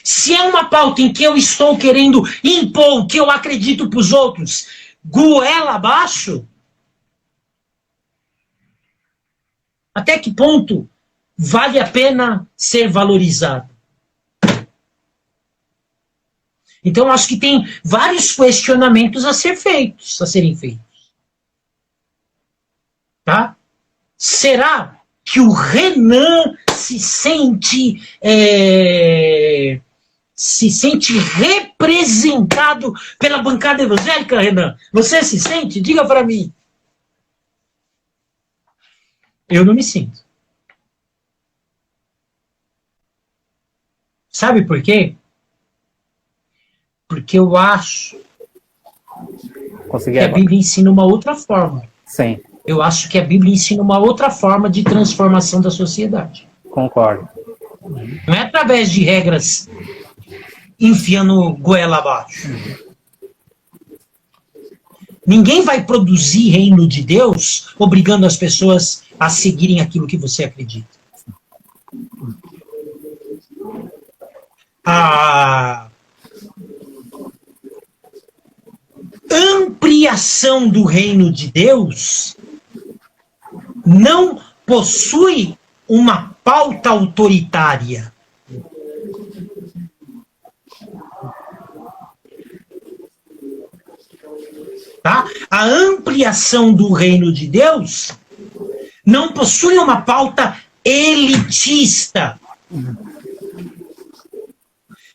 Se é uma pauta em que eu estou querendo impor o que eu acredito para os outros, goela abaixo, até que ponto vale a pena ser valorizado? Então, acho que tem vários questionamentos a serem feitos. Tá? Será que o Renan se sente representado pela bancada evangélica, Renan? Você se sente? Diga para mim. Eu não me sinto. Sabe por quê? Porque eu acho que a Bíblia ensina uma outra forma. Sim. Eu acho que a Bíblia ensina uma outra forma de transformação da sociedade. Concordo. Não é através de regras enfiando goela abaixo. Ninguém vai produzir reino de Deus obrigando as pessoas a seguirem aquilo que você acredita. A ampliação do reino de Deus não possui uma pauta autoritária. Tá? A ampliação do reino de Deus não possui uma pauta elitista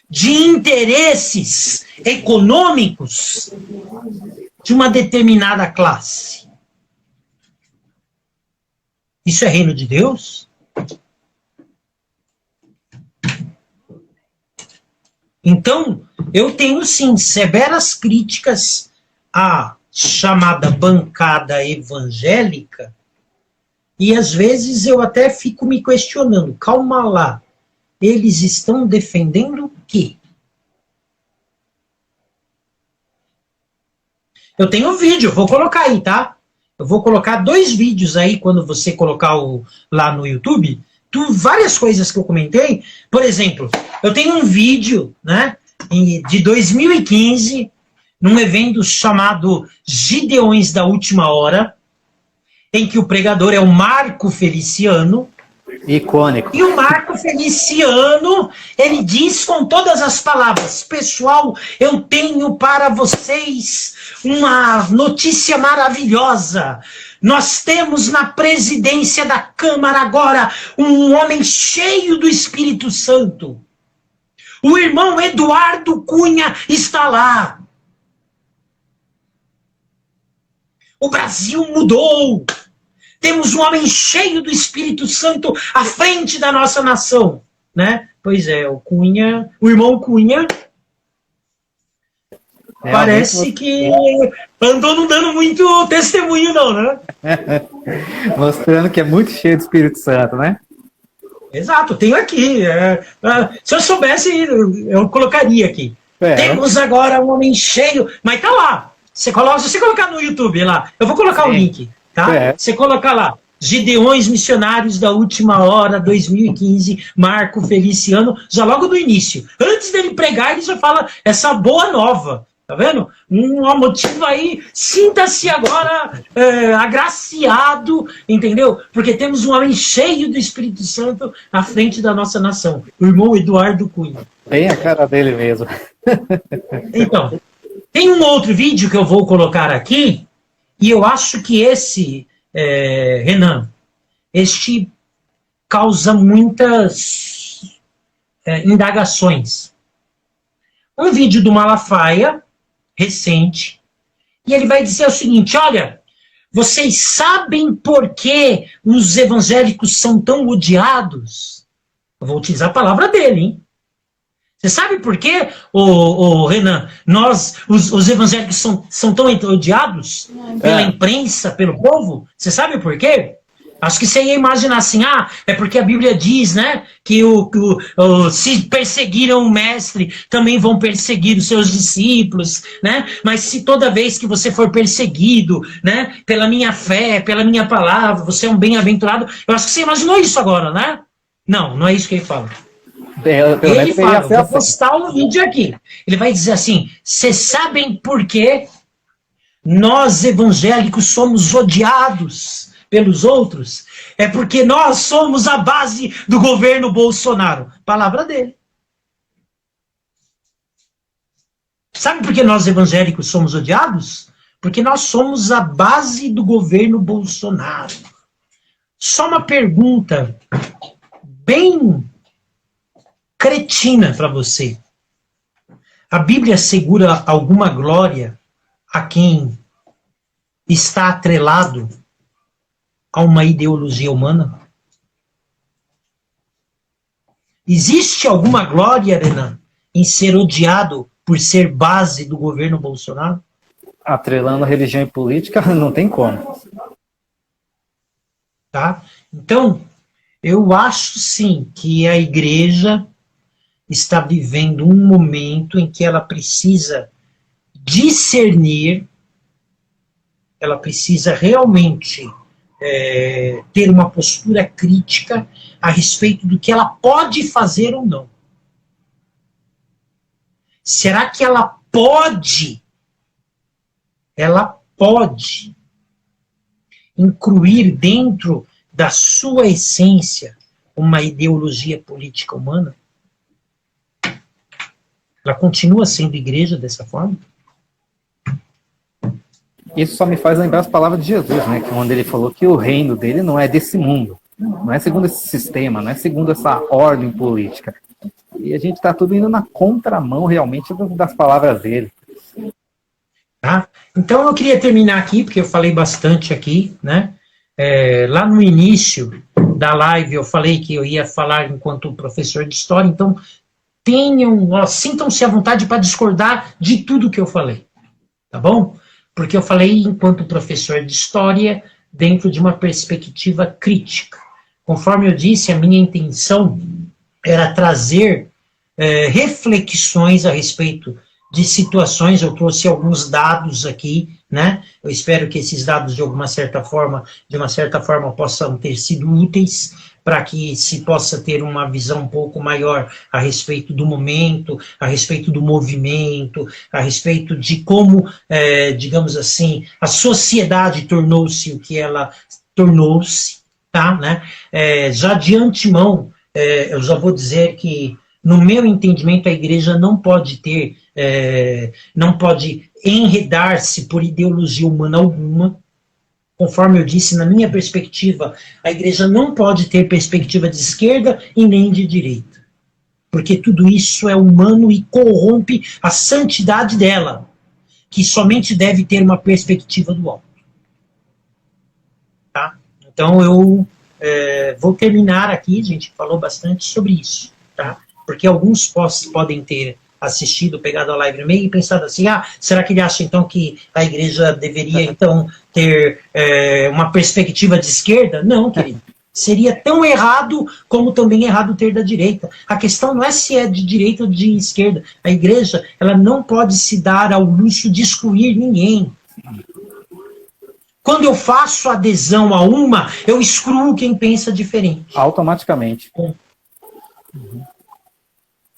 de interesses econômicos de uma determinada classe. Isso é reino de Deus? Então, eu tenho sim severas críticas a chamada bancada evangélica, e às vezes eu até fico me questionando, calma lá, eles estão defendendo o quê? Eu tenho um vídeo, vou colocar aí, tá? Eu vou colocar 2 vídeos aí, quando você colocar lá no YouTube, várias coisas que eu comentei. Por exemplo, eu tenho um vídeo, né, de 2015, num evento chamado Gideões da Última Hora, em que o pregador é o Marco Feliciano. Icônico. E o Marco Feliciano, ele diz com todas as palavras: pessoal, eu tenho para vocês uma notícia maravilhosa. Nós temos na presidência da Câmara agora um homem cheio do Espírito Santo. O irmão Eduardo Cunha está lá. O Brasil mudou. Temos um homem cheio do Espírito Santo à frente da nossa nação, né? Pois é, o irmão Cunha, parece que andou não dando muito testemunho não, né? Mostrando que é muito cheio do Espírito Santo, né? Exato, tenho aqui. Se eu soubesse, eu colocaria aqui. Temos agora um homem cheio, mas tá lá. Se você colocar no YouTube lá, eu vou colocar o link. Tá? Você coloca lá, Gideões Missionários da Última Hora, 2015, Marco Feliciano, já logo no início. Antes dele pregar, ele já fala essa boa nova. Tá vendo? Um motivo aí, sinta-se agora agraciado, entendeu? Porque temos um homem cheio do Espírito Santo à frente da nossa nação, o irmão Eduardo Cunha. Bem a cara dele mesmo. Então, tem um outro vídeo que eu vou colocar aqui, e eu acho que esse, Renan, este causa muitas indagações. Um vídeo do Malafaia, recente, e ele vai dizer o seguinte: olha, vocês sabem por que os evangélicos são tão odiados? Eu vou utilizar a palavra dele, hein? Você sabe por quê, Renan, os evangélicos são tão odiados pela imprensa, pelo povo? Você sabe por quê? Acho que você ia imaginar assim, é porque a Bíblia diz, né, que se perseguiram o mestre, também vão perseguir os seus discípulos, né? Mas se toda vez que você for perseguido, né, pela minha fé, pela minha palavra, você é um bem-aventurado. Eu acho que você imaginou isso agora, né? Não é isso que ele fala. Ele fala, vou postar um vídeo aqui. Ele vai dizer assim: vocês sabem por que nós evangélicos somos odiados pelos outros? É porque nós somos a base do governo Bolsonaro. Palavra dele. Sabe por que nós evangélicos somos odiados? Porque nós somos a base do governo Bolsonaro. Só uma pergunta bem cretina para você. A Bíblia assegura alguma glória a quem está atrelado a uma ideologia humana? Existe alguma glória, Renan, em ser odiado por ser base do governo Bolsonaro? Atrelando a religião e política, não tem como. Tá? Então, eu acho sim que a igreja está vivendo um momento em que ela precisa discernir, ela precisa realmente ter uma postura crítica a respeito do que ela pode fazer ou não. Será que ela pode incluir dentro da sua essência uma ideologia política humana? Ela continua sendo igreja dessa forma? Isso só me faz lembrar as palavras de Jesus, né? Que quando ele falou que o reino dele não é desse mundo, não é segundo esse sistema, não é segundo essa ordem política. E a gente está tudo indo na contramão realmente das palavras dele. Tá? Então eu queria terminar aqui, porque eu falei bastante aqui, né? Lá no início da live eu falei que eu ia falar enquanto professor de história, então sintam-se à vontade para discordar de tudo que eu falei, tá bom? porque eu falei enquanto professor de história, dentro de uma perspectiva crítica. Conforme eu disse, a minha intenção era trazer reflexões a respeito de situações. Eu trouxe alguns dados aqui, né? Eu espero que esses dados, de uma certa forma, possam ter sido úteis para que se possa ter uma visão um pouco maior a respeito do momento, a respeito do movimento, a respeito de como, digamos assim, a sociedade tornou-se o que ela tornou-se, tá? Né? Já de antemão, eu já vou dizer que, no meu entendimento, a igreja não pode não pode enredar-se por ideologia humana alguma. Conforme eu disse, na minha perspectiva, a igreja não pode ter perspectiva de esquerda e nem de direita. Porque tudo isso é humano e corrompe a santidade dela, que somente deve ter uma perspectiva do alto. Tá? Então eu vou terminar aqui, a gente falou bastante sobre isso, tá? Porque alguns podem ter assistido, pegado a live no meio e pensado assim, será que ele acha então que a igreja deveria então ter uma perspectiva de esquerda? Não, querido. Seria tão errado como também errado ter da direita. A questão não é se é de direita ou de esquerda. A igreja, ela não pode se dar ao luxo de excluir ninguém. Quando eu faço adesão a uma, eu excluo quem pensa diferente. Automaticamente.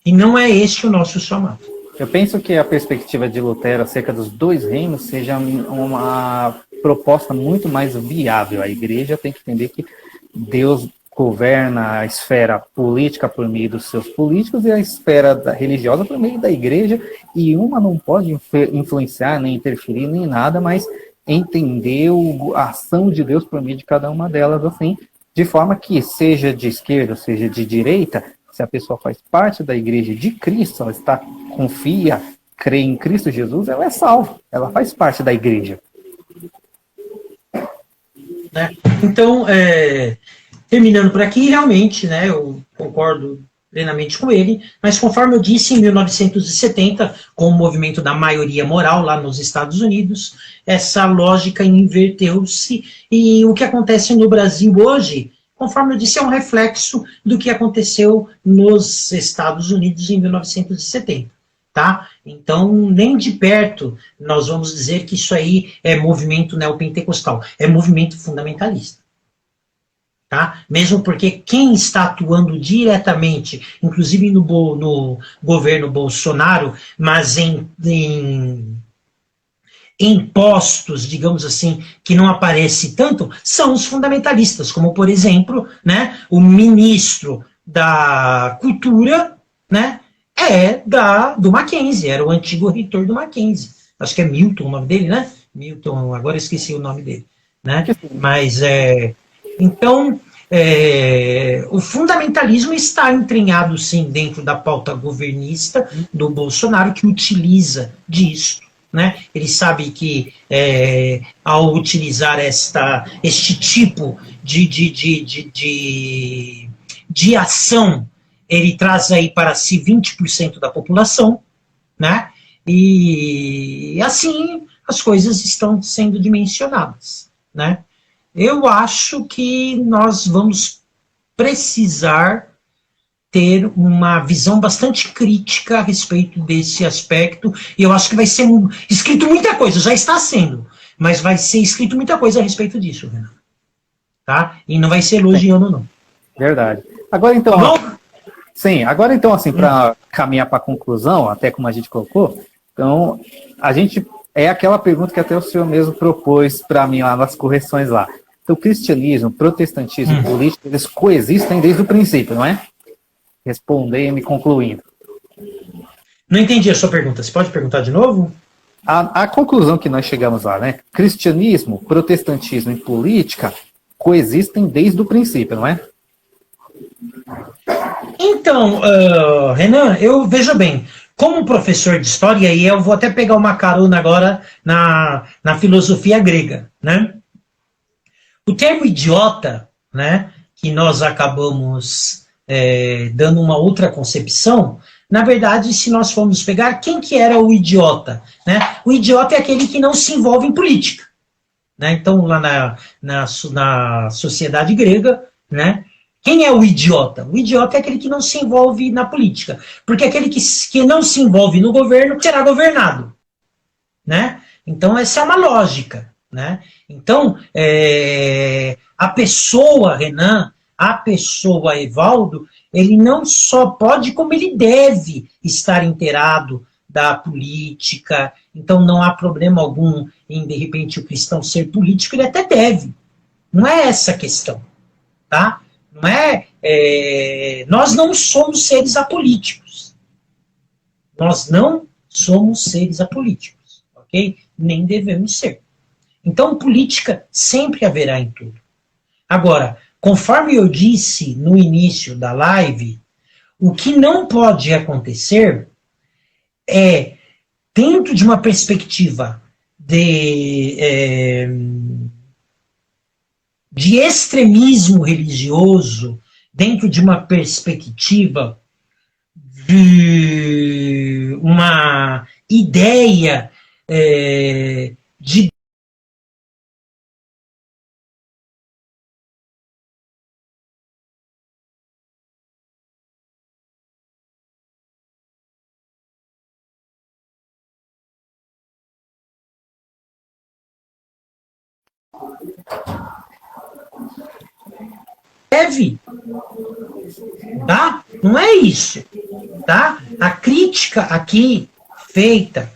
E não é este o nosso chamado. Eu penso que a perspectiva de Lutero acerca dos dois reinos seja uma proposta muito mais viável. A igreja tem que entender que Deus governa a esfera política por meio dos seus políticos e a esfera religiosa por meio da igreja, e uma não pode influenciar, nem interferir, nem nada, mas entender a ação de Deus por meio de cada uma delas, assim, de forma que, seja de esquerda, seja de direita, se a pessoa faz parte da igreja de Cristo, ela confia, crê em Cristo Jesus, ela é salva, ela faz parte da igreja. Então, terminando por aqui, realmente, né, eu concordo plenamente com ele, mas conforme eu disse, em 1970, com o movimento da maioria moral lá nos Estados Unidos, essa lógica inverteu-se, e o que acontece no Brasil hoje, conforme eu disse, é um reflexo do que aconteceu nos Estados Unidos em 1970. Tá? Então, nem de perto nós vamos dizer que isso aí é movimento neopentecostal, é movimento fundamentalista. Tá? Mesmo porque quem está atuando diretamente, inclusive no governo Bolsonaro, mas em postos, digamos assim, que não aparece tanto, são os fundamentalistas, como, por exemplo, né, o ministro da Cultura, né, do Mackenzie, era o antigo reitor do Mackenzie. Acho que é Milton o nome dele, né? Milton, agora eu esqueci o nome dele. Né? Mas, então, o fundamentalismo está entranhado, sim, dentro da pauta governista do Bolsonaro, que utiliza disso. Né? Ele sabe que, ao utilizar este tipo de ação, ele traz aí para si 20% da população, né? E assim as coisas estão sendo dimensionadas, né? Eu acho que nós vamos precisar ter uma visão bastante crítica a respeito desse aspecto, e eu acho que vai ser escrito muita coisa, já está sendo, mas vai ser escrito muita coisa a respeito disso, né? Tá? E não vai ser elogiando, não. Verdade. Agora, então... Sim, agora então, assim, para caminhar para a conclusão, até como a gente colocou, então, a gente, aquela pergunta que até o senhor mesmo propôs para mim lá nas correções lá. Então, cristianismo, protestantismo e política, eles coexistem desde o princípio, não é? Respondendo e concluindo. Não entendi a sua pergunta, você pode perguntar de novo? A conclusão que nós chegamos lá, né? Cristianismo, protestantismo e política coexistem desde o princípio, não é? Então, Renan, eu vejo bem, como professor de história, e eu vou até pegar uma carona agora na filosofia grega, né? O termo idiota, né, que nós acabamos dando uma outra concepção, na verdade, se nós formos pegar, quem que era o idiota? Né? O idiota é aquele que não se envolve em política. Né? Então, lá na sociedade grega, né? Quem é o idiota? O idiota é aquele que não se envolve na política. Porque aquele que não se envolve no governo será governado. Né? Então, essa é uma lógica. Né? Então, a pessoa, Renan, a pessoa, Evaldo, ele não só pode, como ele deve estar inteirado da política. Então, não há problema algum em, de repente, o cristão ser político, ele até deve. Não é essa a questão. Tá? Não nós não somos seres apolíticos. Nós não somos seres apolíticos, ok? Nem devemos ser. Então, política sempre haverá em tudo. Agora, conforme eu disse no início da live, o que não pode acontecer é, dentro de uma perspectiva de extremismo religioso, dentro de uma perspectiva de uma ideia de deve, tá? Não é isso, tá? A crítica aqui feita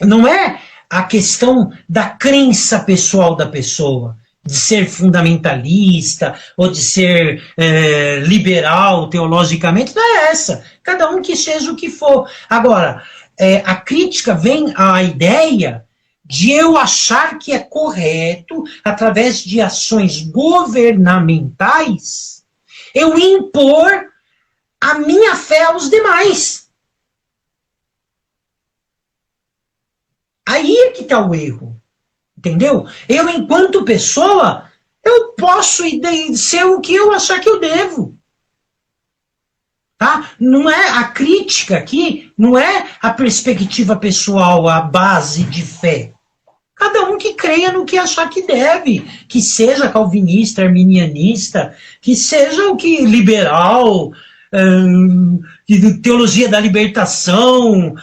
não é a questão da crença pessoal da pessoa, de ser fundamentalista ou de ser liberal teologicamente, não é essa. Cada um que seja o que for. Agora, a crítica vem à ideia de eu achar que é correto, através de ações governamentais, eu impor a minha fé aos demais. Aí é que está o erro. Entendeu? Eu, enquanto pessoa, eu posso ser o que eu achar que eu devo. Tá? Não é a crítica aqui, não é a perspectiva pessoal, a base de fé. Cada um que creia no que achar que deve, que seja calvinista, arminianista, que seja o que liberal, teologia da libertação,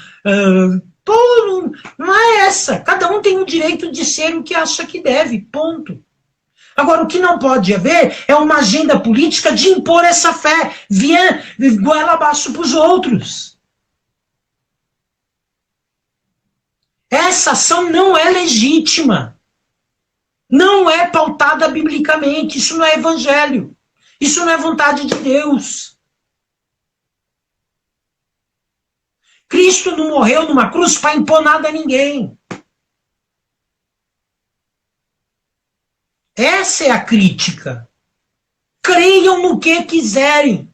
não é essa. Cada um tem o direito de ser o que acha que deve, ponto. Agora, o que não pode haver é uma agenda política de impor essa fé, goela abaixo para os outros. Essa ação não é legítima. Não é pautada biblicamente. Isso não é evangelho. Isso não é vontade de Deus. Cristo não morreu numa cruz para impor nada a ninguém. Essa é a crítica. Creiam no que quiserem.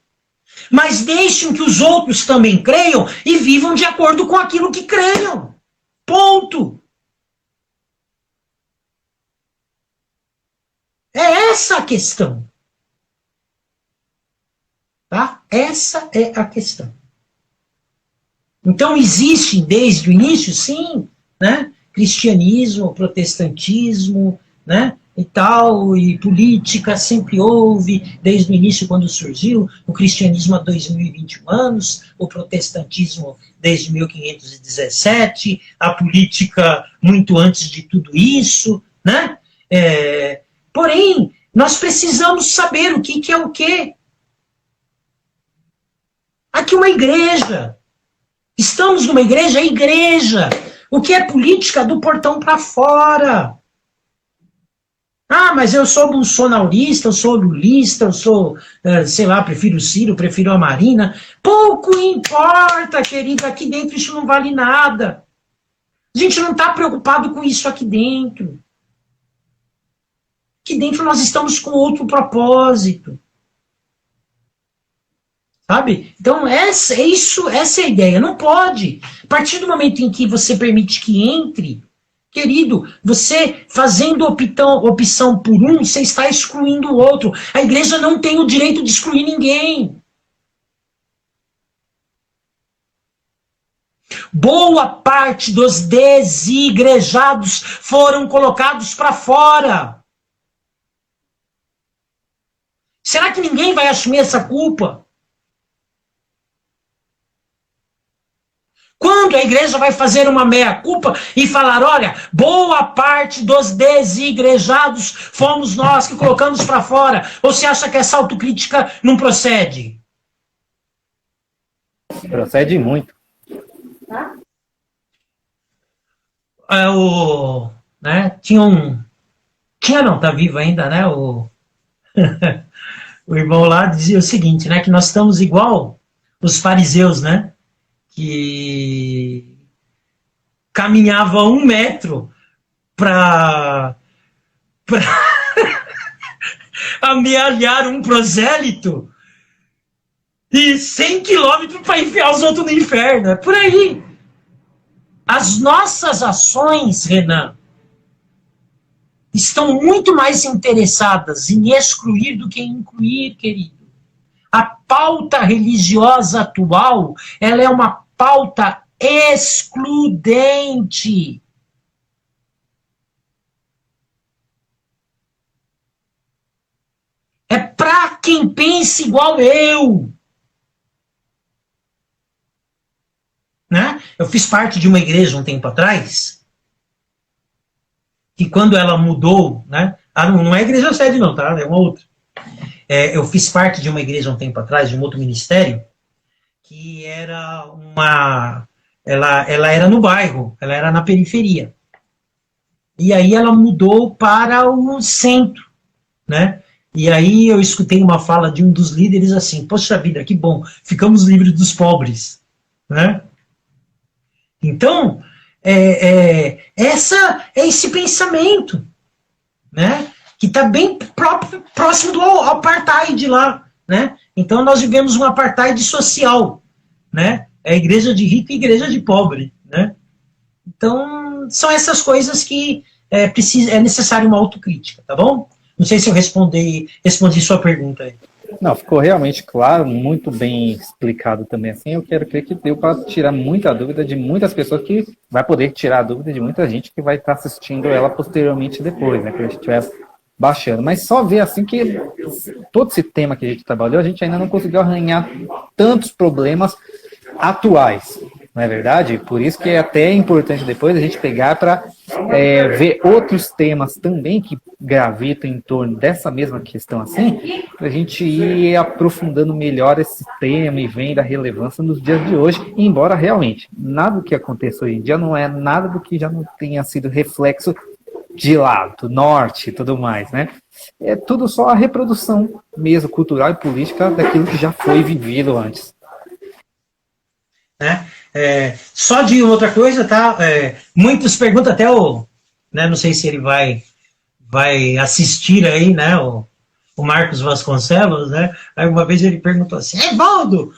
Mas deixem que os outros também creiam e vivam de acordo com aquilo que creiam. Ponto. É essa a questão. Tá? Essa é a questão. Então existe desde o início, sim, né? Cristianismo, protestantismo, né? E tal, e política sempre houve, desde o início quando surgiu, o cristianismo há 2021 anos, o protestantismo desde 1517, a política muito antes de tudo isso, né? Porém, nós precisamos saber o que é o quê. Aqui uma igreja. Estamos numa igreja, é igreja. O que é política do portão para fora. Ah, mas eu sou bolsonarista, eu sou lulista, eu sou, sei lá, prefiro o Ciro, prefiro a Marina. Pouco importa, querido, aqui dentro isso não vale nada. A gente não está preocupado com isso aqui dentro. Aqui dentro nós estamos com outro propósito. Sabe? Então, essa é a ideia. Não pode. A partir do momento em que você permite que entre, querido, você fazendo opção por um, você está excluindo o outro. A igreja não tem o direito de excluir ninguém. boa parte dos desigrejados foram colocados para fora. Será que ninguém vai assumir essa culpa? Quando a igreja vai fazer uma meia-culpa e falar, olha, boa parte dos desigrejados fomos nós que colocamos para fora? Ou você acha que essa autocrítica não procede? Procede muito. Tinha não, tá vivo ainda, né? O irmão lá dizia o seguinte, né? Que nós estamos igual os fariseus, né? Que caminhava 1 metro para amealhar um prosélito e 100 quilômetros para enfiar os outros no inferno. É por aí. As nossas ações, Renan, estão muito mais interessadas em excluir do que em incluir, querido. A pauta religiosa atual, ela é uma pauta excludente. É para quem pensa igual eu. Né? Eu fiz parte de uma igreja um tempo atrás, e quando ela mudou, né? Não é a igreja sede não, tá? É uma outra. Eu fiz parte de uma igreja um tempo atrás, de um outro ministério, que era ela era no bairro, ela era na periferia. E aí ela mudou para o centro, né? E aí eu escutei uma fala de um dos líderes assim, poxa vida, que bom, ficamos livres dos pobres, né? Então, esse pensamento, né? Que está bem próximo do apartheid lá, né? Então nós vivemos um apartheid social, né? É igreja de rico e igreja de pobre, né? Então são essas coisas que é necessário uma autocrítica, tá bom? Não sei se eu respondi sua pergunta aí. Não, ficou realmente claro, muito bem explicado também assim. Eu quero crer que deu para tirar muita dúvida de muitas pessoas, que vai poder tirar a dúvida de muita gente que vai estar assistindo ela posteriormente depois, né? Que a gente estiver baixando. Mas só ver assim que todo esse tema que a gente trabalhou, a gente ainda não conseguiu arranhar tantos problemas atuais, não é verdade? Por isso que é até importante depois a gente pegar para ver outros temas também que gravitam em torno dessa mesma questão assim, para a gente ir aprofundando melhor esse tema e vendo a relevância nos dias de hoje, embora realmente nada do que aconteça hoje em dia não é nada do que já não tenha sido reflexo de lá, do norte e tudo mais, né? É tudo só a reprodução mesmo, cultural e política, daquilo que já foi vivido antes. Né? Só de outra coisa, tá? Muitos perguntam, até né, não sei se ele vai assistir aí, né? O Marcos Vasconcelos, né? Aí uma vez ele perguntou assim, Evaldo,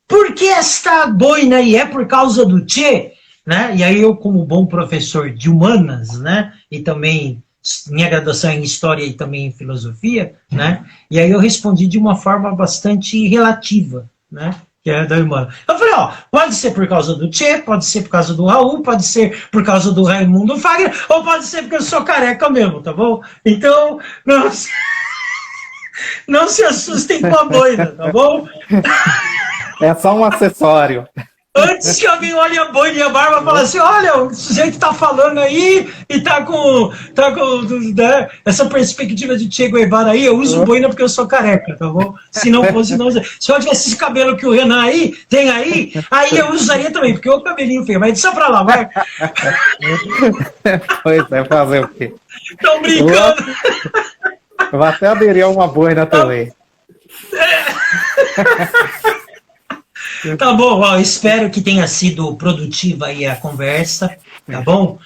por que esta boina aí? É por causa do Tchê? Né? E aí eu, como bom professor de humanas, né? E também minha graduação é em História e também em Filosofia, né? E aí eu respondi de uma forma bastante relativa, né? Que é da irmã. Eu falei, pode ser por causa do Tchê, pode ser por causa do Raul, pode ser por causa do Raimundo Fagner, ou pode ser porque eu sou careca mesmo, tá bom? Então, não se assustem com a boina, tá bom? É só um acessório. Antes que alguém olhe a boina e a barba e fale assim, olha, o sujeito tá falando aí e tá com né, essa perspectiva de Che Guevara aí, eu uso boina porque eu sou careca, tá bom? Se não fosse, não. Se eu tivesse esse cabelo que o Renan tem aí eu usaria também, porque o cabelinho feio, mas deixa pra lá, vai. Pois é, fazer o quê? Estão brincando. Eu vou até aderir a uma boina também. Tá bom, espero que tenha sido produtiva aí a conversa, tá bom?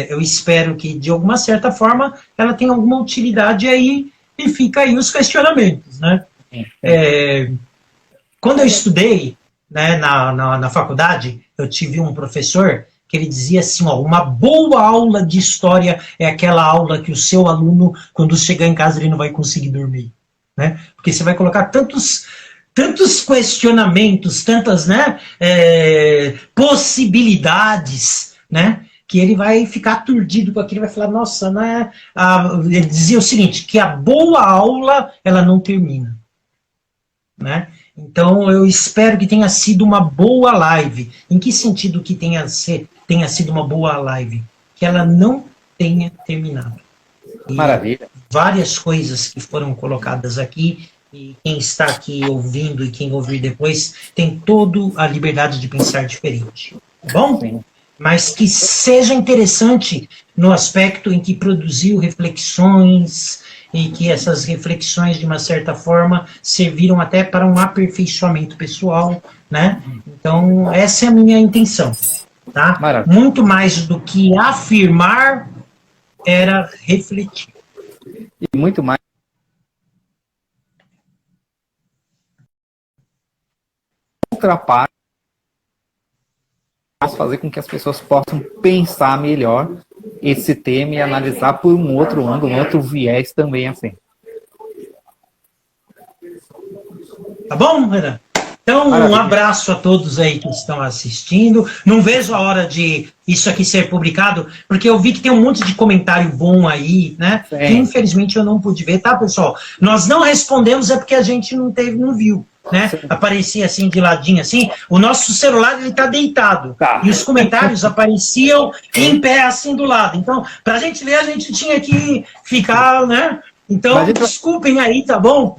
Eu espero que, de alguma certa forma, ela tenha alguma utilidade aí e fica aí os questionamentos, né? Quando eu estudei, né, na faculdade, eu tive um professor que ele dizia assim, uma boa aula de história é aquela aula que o seu aluno, quando chegar em casa, ele não vai conseguir dormir, né? Porque você vai colocar tantos tantos questionamentos, tantas, né, possibilidades, né, que ele vai ficar aturdido com aquilo, vai falar, nossa, né? Ele dizia o seguinte, que a boa aula, ela não termina, né? Então, eu espero que tenha sido uma boa live. Em que sentido que tenha sido uma boa live? Que ela não tenha terminado. E Maravilha. várias coisas que foram colocadas aqui, e quem está aqui ouvindo e quem ouvir depois, tem toda a liberdade de pensar diferente. Tá bom? Sim. Mas que seja interessante no aspecto em que produziu reflexões e que essas reflexões, de uma certa forma, serviram até para um aperfeiçoamento pessoal, né? Então, essa é a minha intenção, tá? Maravilha. Muito mais do que afirmar, era refletir. E muito mais. Outra parte, fazer com que as pessoas possam pensar melhor esse tema e analisar por um outro ângulo, um outro viés também assim. Tá bom, Renan? Então, Maravilha. um abraço a todos aí que estão assistindo. Não vejo a hora de isso aqui ser publicado, porque eu vi que tem um monte de comentário bom aí, né? Sim. Que infelizmente eu não pude ver, tá, pessoal? Nós não respondemos é porque a gente não viu, né? Sim. Aparecia assim, de ladinho, assim. O nosso celular, ele tá deitado. Tá. E os comentários apareciam em pé, assim, do lado. Então, pra gente ler, a gente tinha que ficar, né? Então, desculpem aí, tá bom?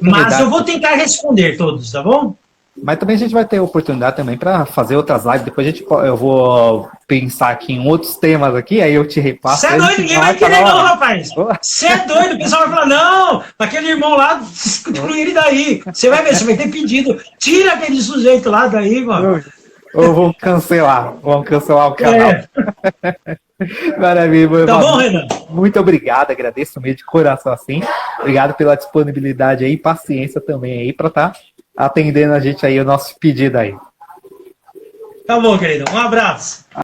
Mas eu vou tentar responder todos, tá bom? Mas também a gente vai ter oportunidade também para fazer outras lives. Depois eu vou pensar aqui em outros temas aqui, aí eu te repasso. Você é doido, ninguém vai querer não, rapaz. Você é doido, o pessoal vai falar, não, aquele irmão lá, exclui ele daí. Você vai ver, você vai ter pedido. Tira aquele sujeito lá daí, mano. Ou vamos cancelar o canal. Maravilha. Tá bom, Renan? Muito obrigado, agradeço mesmo de coração assim. Obrigado pela disponibilidade aí, paciência também aí para estar atendendo a gente aí, o nosso pedido aí. Tá bom, querido. Um abraço.